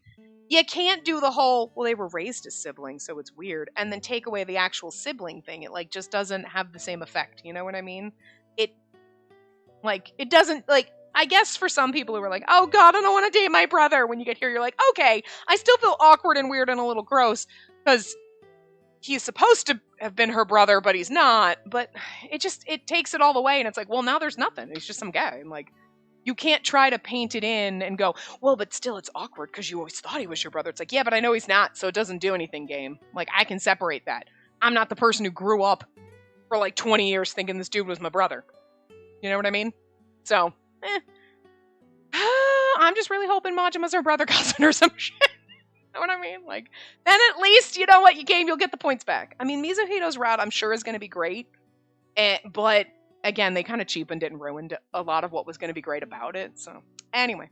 you can't do the whole, well, they were raised as siblings, so it's weird, and then take away the actual sibling thing. It, like, just doesn't have the same effect, you know what I mean? It doesn't, like, I guess for some people who are like, oh god, I don't want to date my brother, when you get here, you're like, okay, I still feel awkward and weird and a little gross, because he's supposed to have been her brother, but he's not. But it takes it all away, and it's like, well, now there's nothing. He's just some guy. And like, You can't try to paint it in and go, well, but still it's awkward because you always thought he was your brother. It's like, yeah, but I know he's not, so it doesn't do anything, game. Like, I can separate that. I'm not the person who grew up for like 20 years thinking this dude was my brother. You know what I mean? So, I'm just really hoping Majima's her brother cousin or some shit. You know what I mean? Like, then at least, you know what, you'll get the points back. I mean, Mizuhito's route, I'm sure, is going to be great. But, again, they kind of cheapened it and ruined a lot of what was going to be great about it. So, anyway.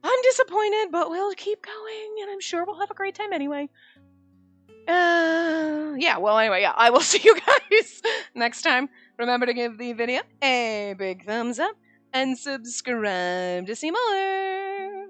I'm disappointed, but we'll keep going, and I'm sure we'll have a great time anyway. Anyway, I will see you guys next time. Remember to give the video a big thumbs up and subscribe to see more.